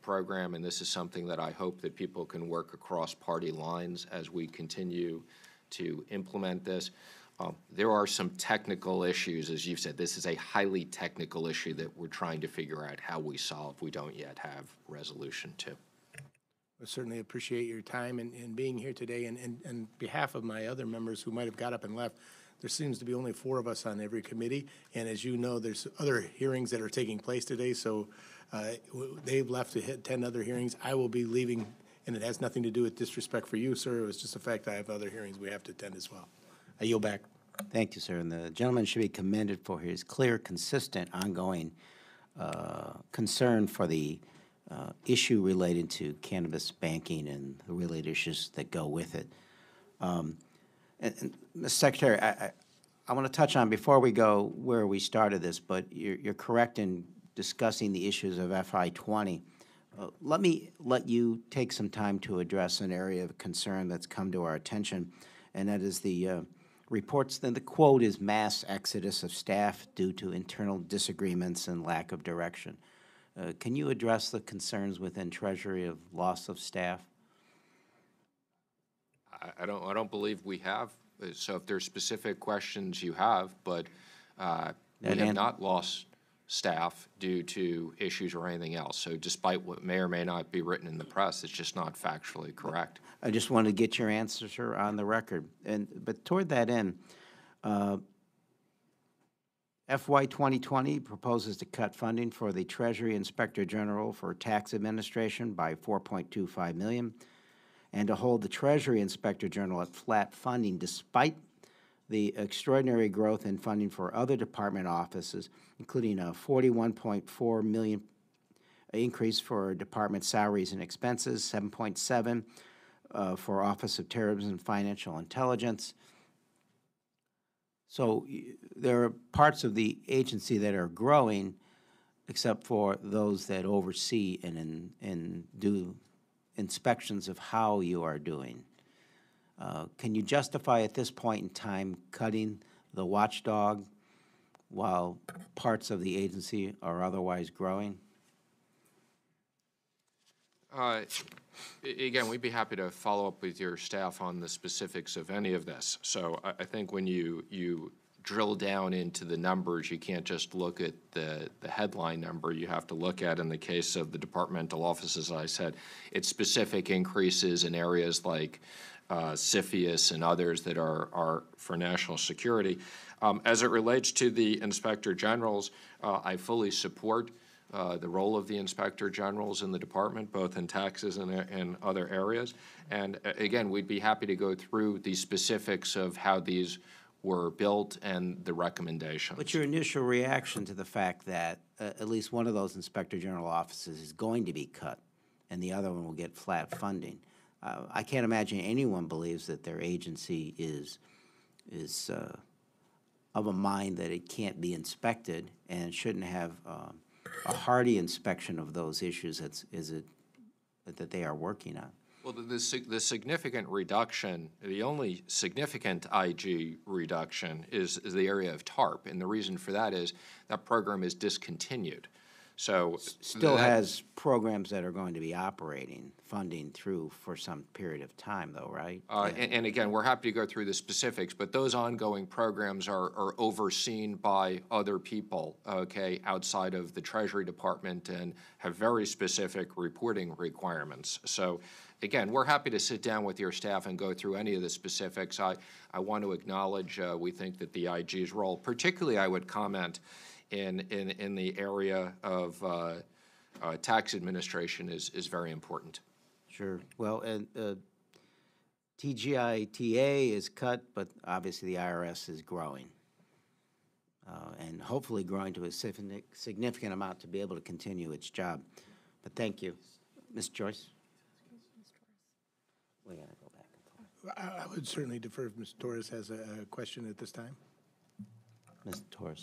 program, and this is something that I hope that people can work across party lines as we continue to implement this. There are some technical issues, as you've said. This is a highly technical issue that we're trying to figure out how we solve. We don't yet have resolution to. I certainly appreciate your time and being here today. And on behalf of my other members who might have got up and left, there seems to be only 4 of us on every committee. And as you know, there's other hearings that are taking place today. So they've left to attend other hearings. I will be leaving, and it has nothing to do with disrespect for you, sir. It was just the fact I have other hearings we have to attend as well. I yield back. Thank you, sir. And the gentleman should be commended for his clear, consistent, ongoing concern for the issue related to cannabis banking and the related issues that go with it. And Ms. Secretary, I want to touch on, before we go where we started this, but you're correct in discussing the issues of FY20. Let me let you take some time to address an area of concern that's come to our attention, and that is the reports. Then the quote is mass exodus of staff due to internal disagreements and lack of direction. Can you address the concerns within Treasury of loss of staff? I don't believe we have. So if there's specific questions you have, but we have not lost staff due to issues or anything else. So despite what may or may not be written in the press, it's just not factually correct. I just want to get your answer, sir, on the record. But toward that end, FY 2020 proposes to cut funding for the Treasury Inspector General for Tax Administration by $4.25 million, and to hold the Treasury Inspector General at flat funding despite the extraordinary growth in funding for other department offices, including a $41.4 million increase for department salaries and expenses, 7.7 for Office of Terrorism and Financial Intelligence. So there are parts of the agency that are growing, except for those that oversee and do inspections of how you are doing. Can you justify at this point in time cutting the watchdog while parts of the agency are otherwise growing? Again, we'd be happy to follow up with your staff on the specifics of any of this. So I think when you drill down into the numbers, you can't just look at the headline number. You have to look at, in the case of the departmental offices, as I said, it's specific increases in areas like CFIUS and others that are for national security. As it relates to the Inspector Generals, I fully support the role of the Inspector Generals in the department, both in taxes and in other areas. And again, we'd be happy to go through the specifics of how these were built and the recommendations. What's your initial reaction to the fact that at least one of those Inspector General offices is going to be cut and the other one will get flat funding? I can't imagine anyone believes that their agency is of a mind that it can't be inspected and shouldn't have a hearty inspection of those issues that they are working on. Well, the significant reduction, the only significant IG reduction is the area of TARP, and the reason for that is that program is discontinued. So still has programs that are going to be operating, funding through for some period of time, though, right? And again, we're happy to go through the specifics, but those ongoing programs are overseen by other people, okay, outside of the Treasury Department and have very specific reporting requirements. So again, we're happy to sit down with your staff and go through any of the specifics. I want to acknowledge we think that the IG's role, particularly I would comment in the area of tax administration is very important. Sure. Well, and TGITA is cut, but obviously the IRS is growing, and hopefully growing to a significant amount to be able to continue its job. But thank you. Ms. Joyce? We gotta go back. I would certainly defer if Ms. Torres has a question at this time. Ms. Torres.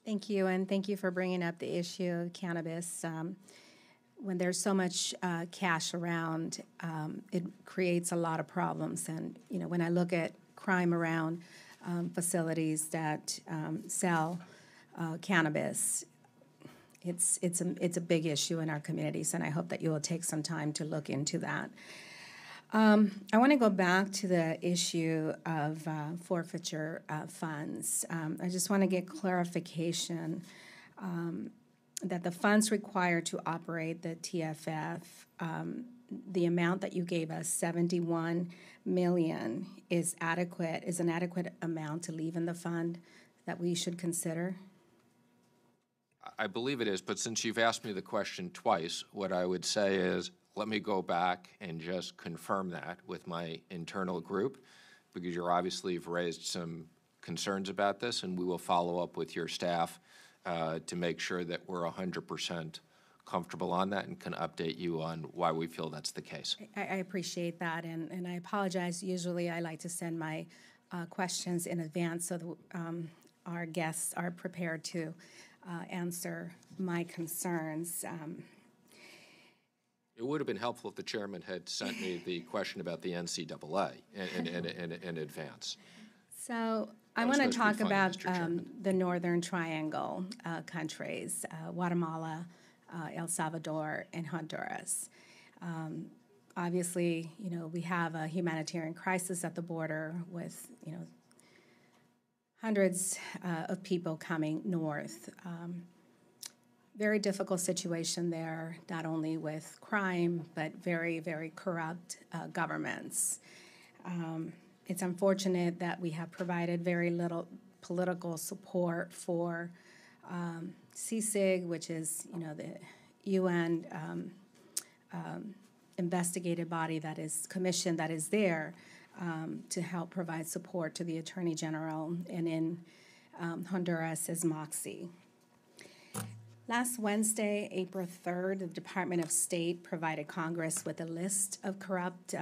Thank you, and thank you for bringing up the issue of cannabis. When there's so much cash around, it creates a lot of problems. And you know, when I look at crime around facilities that sell cannabis, it's a big issue in our communities, and I hope that you will take some time to look into that. I want to go back to the issue of forfeiture funds. I just want to get clarification that the funds required to operate the TFF, the amount that you gave us, $71 million, is an adequate amount to leave in the fund that we should consider? I believe it is, but since you've asked me the question twice, what I would say is, let me go back and just confirm that with my internal group because you obviously have raised some concerns about this, and we will follow up with your staff to make sure that we're 100% comfortable on that and can update you on why we feel that's the case. I appreciate that, and I apologize. Usually I like to send my questions in advance so that our guests are prepared to answer my concerns. It would have been helpful if the chairman had sent me the question about the NCAA in advance. So I That was want to supposed to be talk funny, about Mr. Chairman. the Northern Triangle countries, Guatemala, El Salvador, and Honduras. Obviously, you know, we have a humanitarian crisis at the border with, you know, hundreds of people coming north. Very difficult situation there, not only with crime, but very, very corrupt governments. It's unfortunate that we have provided very little political support for CSIG, which is, you know, the UN investigative body that is commissioned, that is there to help provide support to the Attorney General, and in Honduras is MOXIE. Last Wednesday, April 3rd, the Department of State provided Congress with a list of corrupt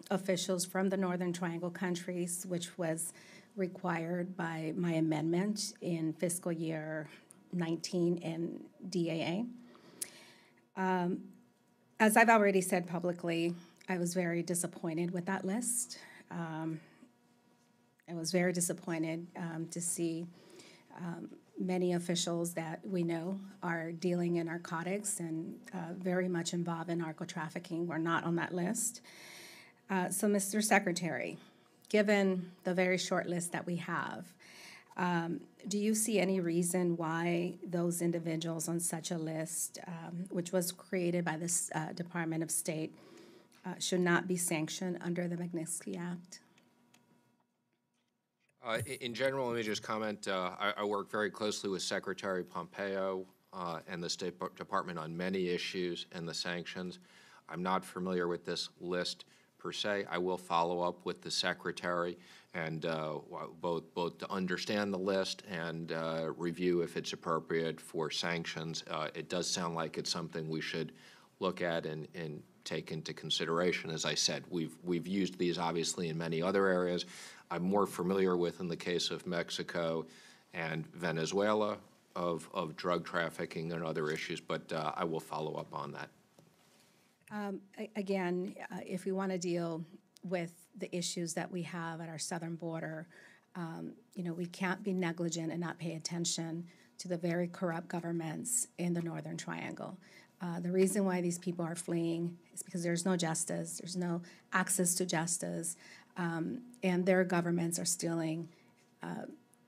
officials from the Northern Triangle countries, which was required by my amendment in fiscal year 19 in DAA. As I've already said publicly, I was very disappointed with that list. I was very disappointed to see many officials that we know are dealing in narcotics and very much involved in narco trafficking were not on that list. So, Mr. Secretary, given the very short list that we have, do you see any reason why those individuals on such a list, which was created by this Department of State, should not be sanctioned under the Magnitsky Act? In general, let me just comment, I work very closely with Secretary Pompeo and the State Department on many issues and the sanctions. I'm not familiar with this list per se. I will follow up with the Secretary and both to understand the list and review if it's appropriate for sanctions. It does sound like it's something we should look at and take into consideration. As I said, we've used these obviously in many other areas. I'm more familiar with in the case of Mexico and Venezuela of drug trafficking and other issues, but I will follow up on that. Again, if we want to deal with the issues that we have at our southern border, you know, we can't be negligent and not pay attention to the very corrupt governments in the Northern Triangle. The reason why these people are fleeing is because there's no justice, there's no access to justice, and their governments are stealing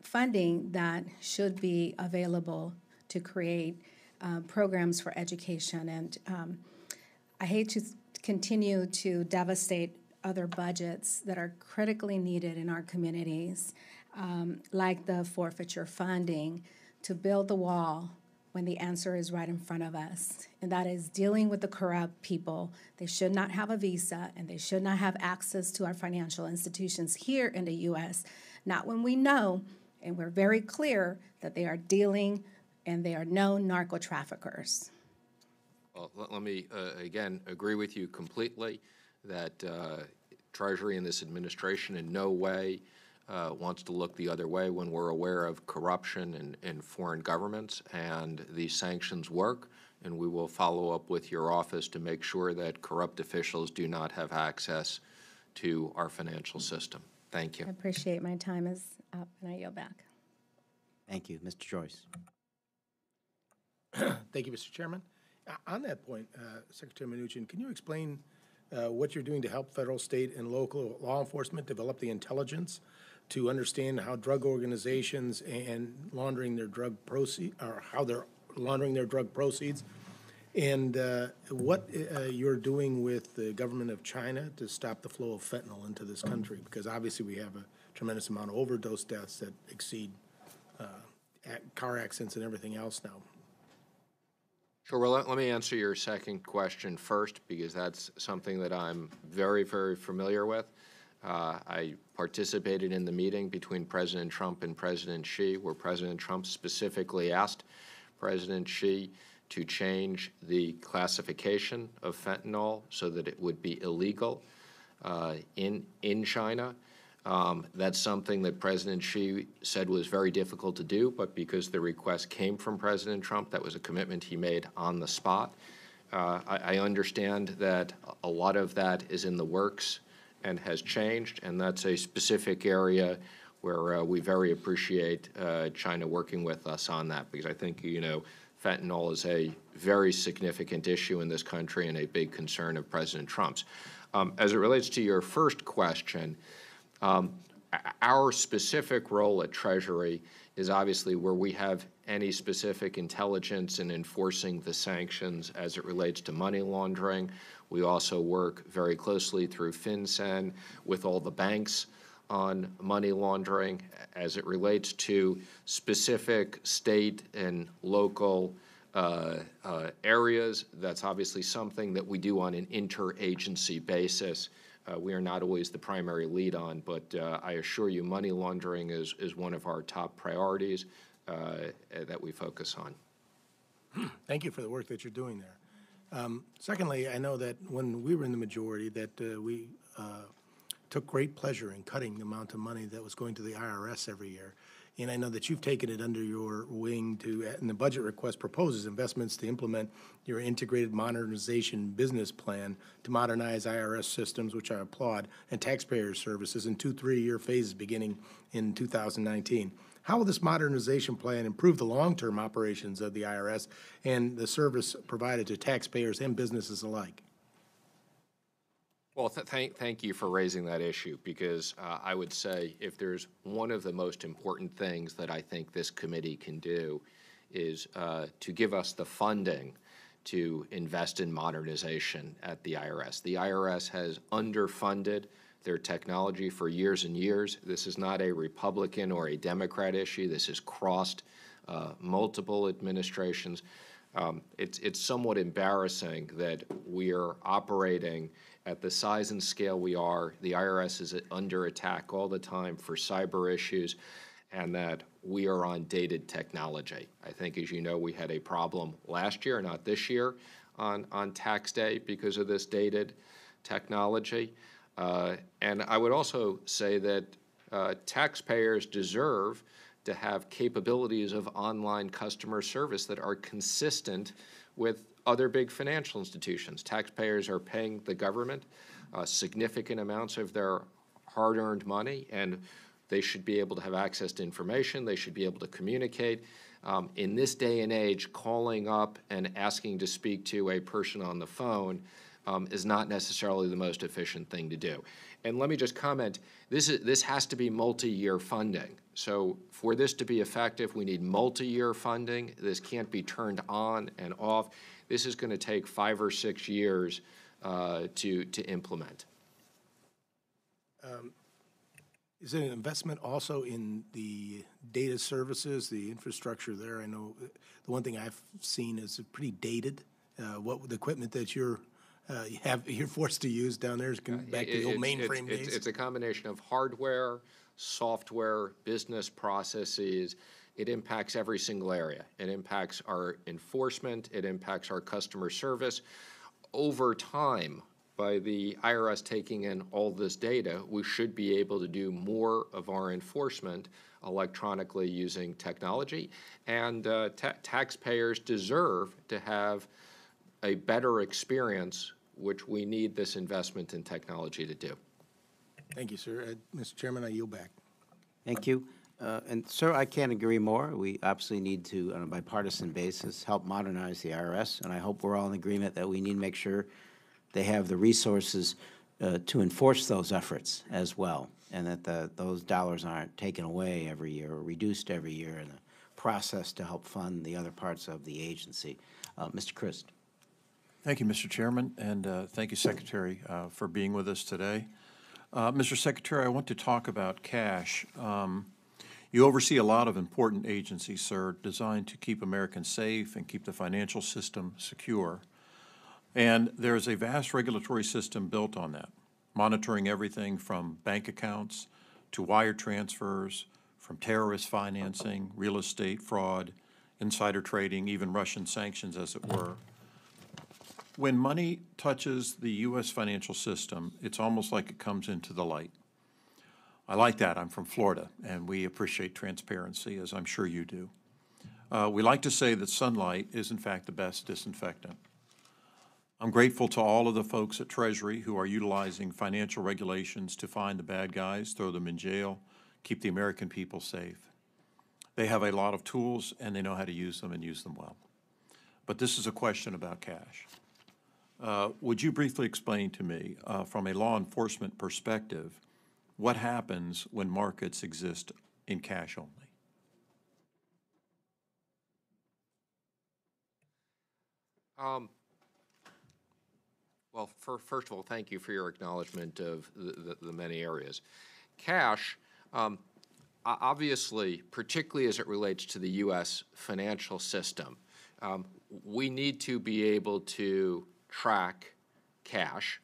funding that should be available to create programs for education. And I hate to continue to devastate other budgets that are critically needed in our communities, like the forfeiture funding, to build the wall when the answer is right in front of us, and that is dealing with the corrupt people. They should not have a visa, and they should not have access to our financial institutions here in the U.S., not when we know, and we're very clear, that they are dealing and they are known narco traffickers. Well, let me, again, agree with you completely that Treasury and this administration in no way wants to look the other way when we're aware of corruption in foreign governments, and these sanctions work, and we will follow up with your office to make sure that corrupt officials do not have access to our financial system. Thank you. I appreciate my time is up, and I yield back. Thank you. Mr. Joyce. Thank you, Mr. Chairman. On that point, Secretary Mnuchin, can you explain what you're doing to help federal, state, and local law enforcement develop the intelligence to understand how drug organizations and laundering their drug proceeds, or how they're laundering their drug proceeds, and what you're doing with the government of China to stop the flow of fentanyl into this country? Because obviously we have a tremendous amount of overdose deaths that exceed car accidents and everything else now. Sure. Well, let me answer your second question first, because that's something that I'm very, very familiar with. I participated in the meeting between President Trump and President Xi, where President Trump specifically asked President Xi to change the classification of fentanyl so that it would be illegal in China. That's something that President Xi said was very difficult to do, but because the request came from President Trump, that was a commitment he made on the spot. I understand that a lot of that is in the works and has changed, and that's a specific area where we very appreciate China working with us on that, because I think, you know, fentanyl is a very significant issue in this country and a big concern of President Trump's. As it relates to your first question, our specific role at Treasury is obviously where we have any specific intelligence in enforcing the sanctions as it relates to money laundering. We also work very closely through FinCEN with all the banks on money laundering. As it relates to specific state and local areas, that's obviously something that we do on an interagency basis. We are not always the primary lead on, but I assure you money laundering is one of our top priorities that we focus on. Thank you for the work that you're doing there. Secondly, I know that when we were in the majority that we took great pleasure in cutting the amount of money that was going to the IRS every year. And I know that you've taken it under your wing to, and the budget request proposes investments to implement your integrated modernization business plan to modernize IRS systems, which I applaud, and taxpayer services in 2 3-year phases beginning in 2019. How will this modernization plan improve the long-term operations of the IRS and the service provided to taxpayers and businesses alike? Well, thank you for raising that issue, because I would say if there's one of the most important things that I think this committee can do is to give us the funding to invest in modernization at the IRS. The IRS has underfunded their technology for years and years. This is not a Republican or a Democrat issue. This has crossed multiple administrations. It's somewhat embarrassing that we are operating at the size and scale we are. The IRS is under attack all the time for cyber issues, and that we are on dated technology. I think, as you know, we had a problem last year, not this year, on tax day because of this dated technology. And I would also say that taxpayers deserve to have capabilities of online customer service that are consistent with other big financial institutions. Taxpayers are paying the government significant amounts of their hard-earned money, and they should be able to have access to information. They should be able to communicate. In this day and age, calling up and asking to speak to a person on the phone is not necessarily the most efficient thing to do. And let me just comment, this has to be multi-year funding. So for this to be effective, we need multi-year funding. This can't be turned on and off. This is going to take 5 or 6 years to implement. Is there an investment also in the data services, the infrastructure there? I know the one thing I've seen is pretty dated. What the equipment that you're forced to use down there is back to the old mainframe days? It's a combination of hardware, software, business processes. It impacts every single area. It impacts our enforcement. It impacts our customer service. Over time, by the IRS taking in all this data, we should be able to do more of our enforcement electronically using technology. And taxpayers deserve to have a better experience, which we need this investment in technology to do. Thank you, sir. Mr. Chairman, I yield back. Thank you. And, sir, I can't agree more. We absolutely need to, on a bipartisan basis, help modernize the IRS, and I hope we're all in agreement that we need to make sure they have the resources to enforce those efforts as well, and that those dollars aren't taken away every year or reduced every year in the process to help fund the other parts of the agency. Mr. Christ. Thank you, Mr. Chairman, and thank you, Secretary, for being with us today. Mr. Secretary, I want to talk about cash. You oversee a lot of important agencies, sir, designed to keep Americans safe and keep the financial system secure. And there's a vast regulatory system built on that. monitoring everything from bank accounts to wire transfers, from terrorist financing, real estate fraud, insider trading, even Russian sanctions, as it were. When money touches the U.S. financial system, it's almost like it comes into the light. I like that. I'm from Florida, and we appreciate transparency, as I'm sure you do. We like to say that sunlight is, in fact, the best disinfectant. I'm grateful to all of the folks at Treasury who are utilizing financial regulations to find the bad guys, throw them in jail, keep the American people safe. They have a lot of tools, and they know how to use them and use them well. But this is a question about cash. Would you briefly explain to me, from a law enforcement perspective, what happens when markets exist in cash only? Well, first of all, thank you for your acknowledgement of the many areas. Cash, obviously, particularly as it relates to the U.S. financial system, we need to be able to track cash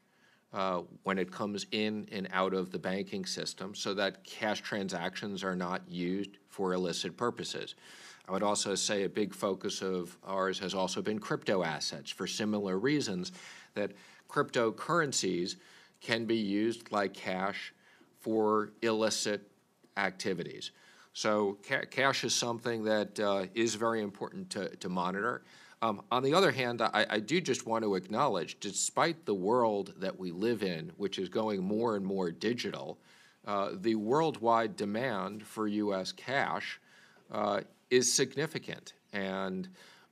when it comes in and out of the banking system so that cash transactions are not used for illicit purposes. I would also say a big focus of ours has also been crypto assets for similar reasons, that cryptocurrencies can be used like cash for illicit activities. So cash is something that is very important to monitor. On the other hand, I do just want to acknowledge, despite the world that we live in, which is going more and more digital, the worldwide demand for U.S. cash is significant. And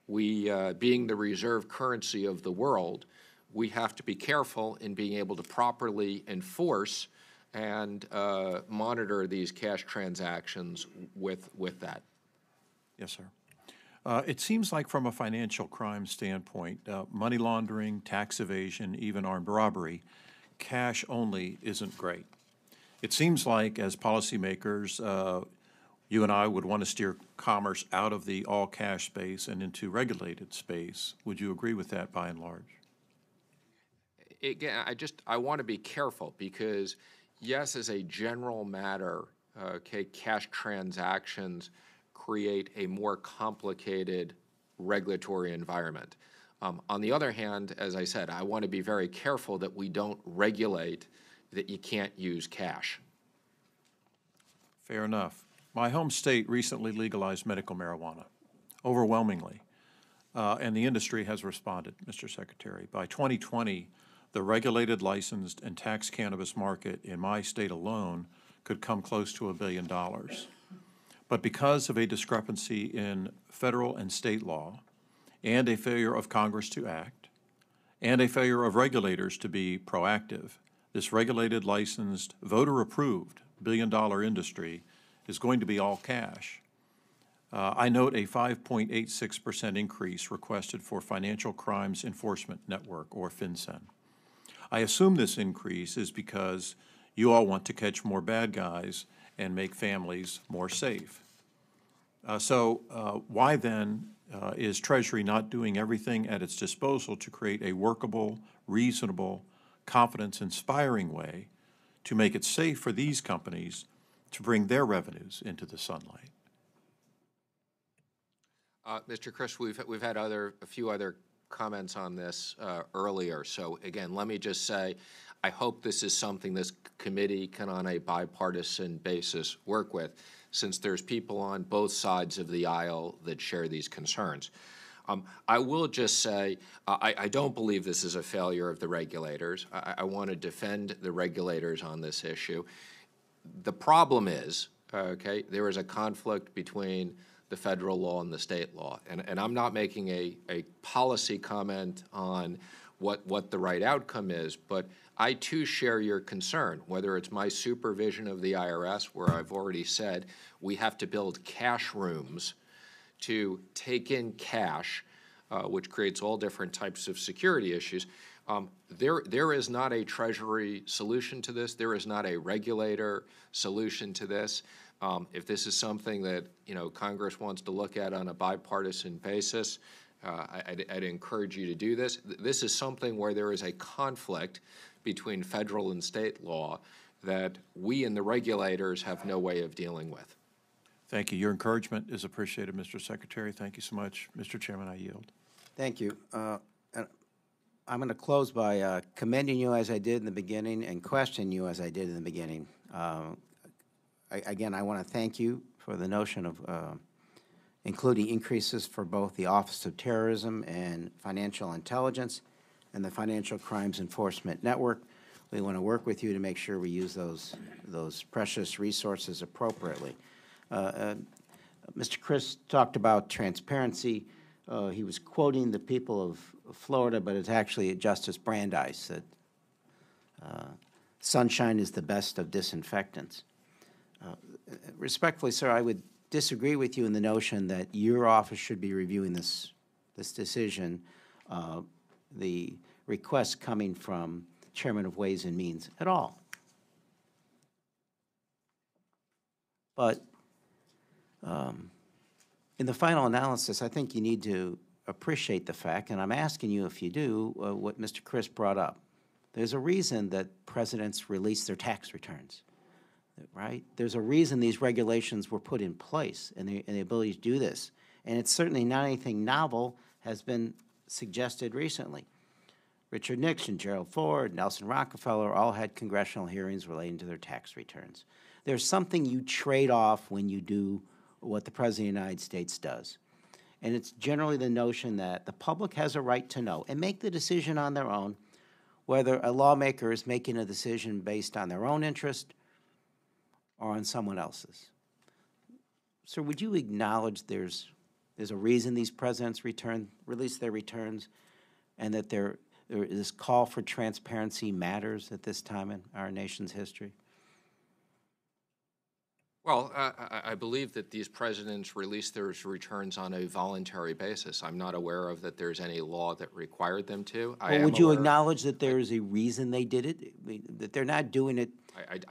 we, being the reserve currency of the world, we have to be careful in being able to properly enforce and monitor these cash transactions with that. Yes, sir. It seems like from a financial crime standpoint, money laundering, tax evasion, even armed robbery, cash only isn't great. It seems like as policymakers, you and I would want to steer commerce out of the all-cash space and into regulated space. Would you agree with that by and large? Again, I want to be careful because, yes, as a general matter, cash transactions create a more complicated regulatory environment. On the other hand, as I said, I want to be very careful that we don't regulate that you can't use cash. Fair enough. My home state recently legalized medical marijuana, overwhelmingly, and the industry has responded, Mr. Secretary. By 2020, the regulated, licensed, and taxed cannabis market in my state alone could come close to $1 billion. But because of a discrepancy in federal and state law, and a failure of Congress to act, and a failure of regulators to be proactive, this regulated, licensed, voter-approved billion-dollar industry is going to be all cash. I note a 5.86% increase requested for Financial Crimes Enforcement Network, or FinCEN. I assume this increase is because you all want to catch more bad guys and make families more safe. So why then is Treasury not doing everything at its disposal to create a workable, reasonable, confidence-inspiring way to make it safe for these companies to bring their revenues into the sunlight? Mr. Chris, we've had a few other comments on this earlier. So again, let me just say, I hope this is something this committee can, on a bipartisan basis, work with, since there's people on both sides of the aisle that share these concerns. I will just say, I don't believe this is a failure of the regulators. I want to defend the regulators on this issue. The problem is, there is a conflict between the federal law and the state law. And I'm not making a policy comment on what the right outcome is, but I too share your concern, whether it's my supervision of the IRS, where I've already said we have to build cash rooms to take in cash, which creates all different types of security issues. There is not a Treasury solution to this. There is not a regulator solution to this. If this is something that Congress wants to look at on a bipartisan basis, I'd encourage you to do this. This is something where there is a conflict between federal and state law that we and the regulators have no way of dealing with. Thank you. Your encouragement is appreciated, Mr. Secretary. Thank you so much. Mr. Chairman, I yield. Thank you. And I'm going to close by commending you as I did in the beginning and questioning you as I did in the beginning. Again, I want to thank you for the notion of including increases for both the Office of Terrorism and Financial Intelligence and the Financial Crimes Enforcement Network. We want to work with you to make sure we use those precious resources appropriately. Mr. Chris talked about transparency. He was quoting the people of Florida, but it's actually Justice Brandeis that sunshine is the best of disinfectants. Respectfully, sir, I would disagree with you in the notion that your office should be reviewing this decision, the request coming from Chairman of Ways and Means at all. But in the final analysis, I think you need to appreciate the fact, and I'm asking you if you do, what Mr. Chris brought up. There's a reason that presidents release their tax returns, right? There's a reason these regulations were put in place and the ability to do this. And it's certainly not anything novel has been suggested recently. Richard Nixon, Gerald Ford, Nelson Rockefeller all had congressional hearings relating to their tax returns. There's something you trade off when you do what the President of the United States does. And it's generally the notion that the public has a right to know and make the decision on their own whether a lawmaker is making a decision based on their own interest or on someone else's. Sir, would you acknowledge there's a reason these presidents release their returns and that this call for transparency matters at this time in our nation's history? Well, I believe that these presidents release their returns on a voluntary basis. I'm not aware of that there's any law that required them to. Well, would you acknowledge that there is a reason they did it? I mean, that they're not doing it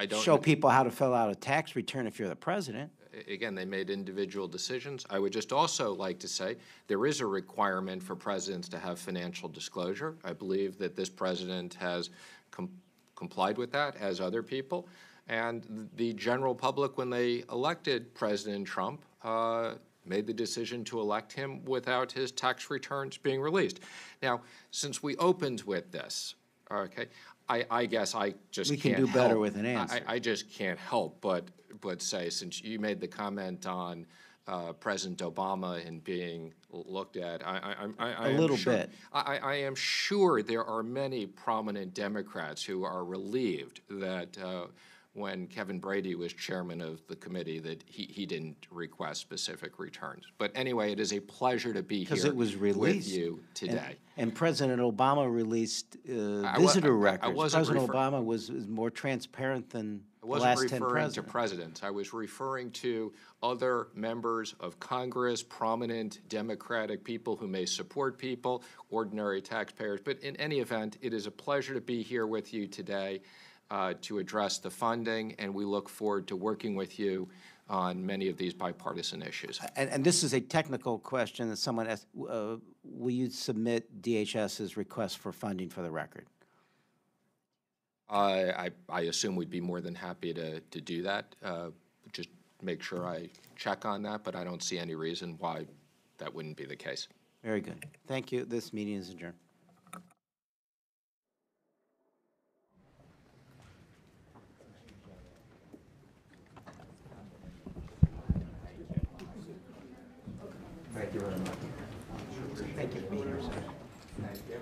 to show people how to fill out a tax return if you're the president? Again, they made individual decisions. I would just also like to say there is a requirement for presidents to have financial disclosure. I believe that this president has complied with that, as other people. And the general public, when they elected President Trump, made the decision to elect him without his tax returns being released. Now, since we opened with this, okay, I guess I just can't help. We can do better with an answer. I just can't help but say, since you made the comment on President Obama and being looked at, I am sure there are many prominent Democrats who are relieved that when Kevin Brady was chairman of the committee that he didn't request specific returns. But anyway, it is a pleasure to be here with you today. And President Obama released visitor records. President Obama was more transparent than the last 10 presidents. I wasn't referring to presidents. I was referring to other members of Congress, prominent Democratic people who may support people, ordinary taxpayers. But in any event, it is a pleasure to be here with you today to address the funding, and we look forward to working with you on many of these bipartisan issues. And this is a technical question that someone asked. Will you submit DHS's request for funding for the record? I assume we'd be more than happy to do that. Just make sure I check on that, but I don't see any reason why that wouldn't be the case. Very good. Thank you. This meeting is adjourned. Thank you very much. Thank you for being here, sir. Thank you.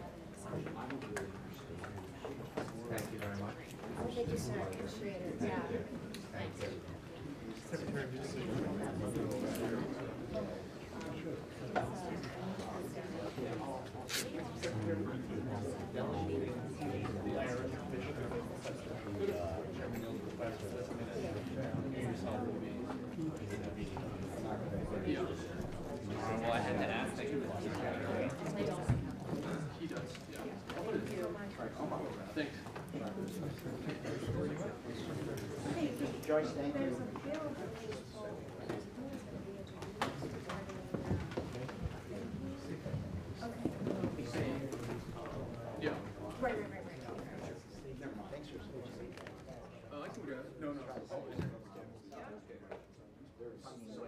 Thank you very much. Thank you, sir. Appreciate it. Yeah. Thank you. Well, I had to ask. He does, yeah. Thanks. Joyce, thank you. Yeah. Right. funding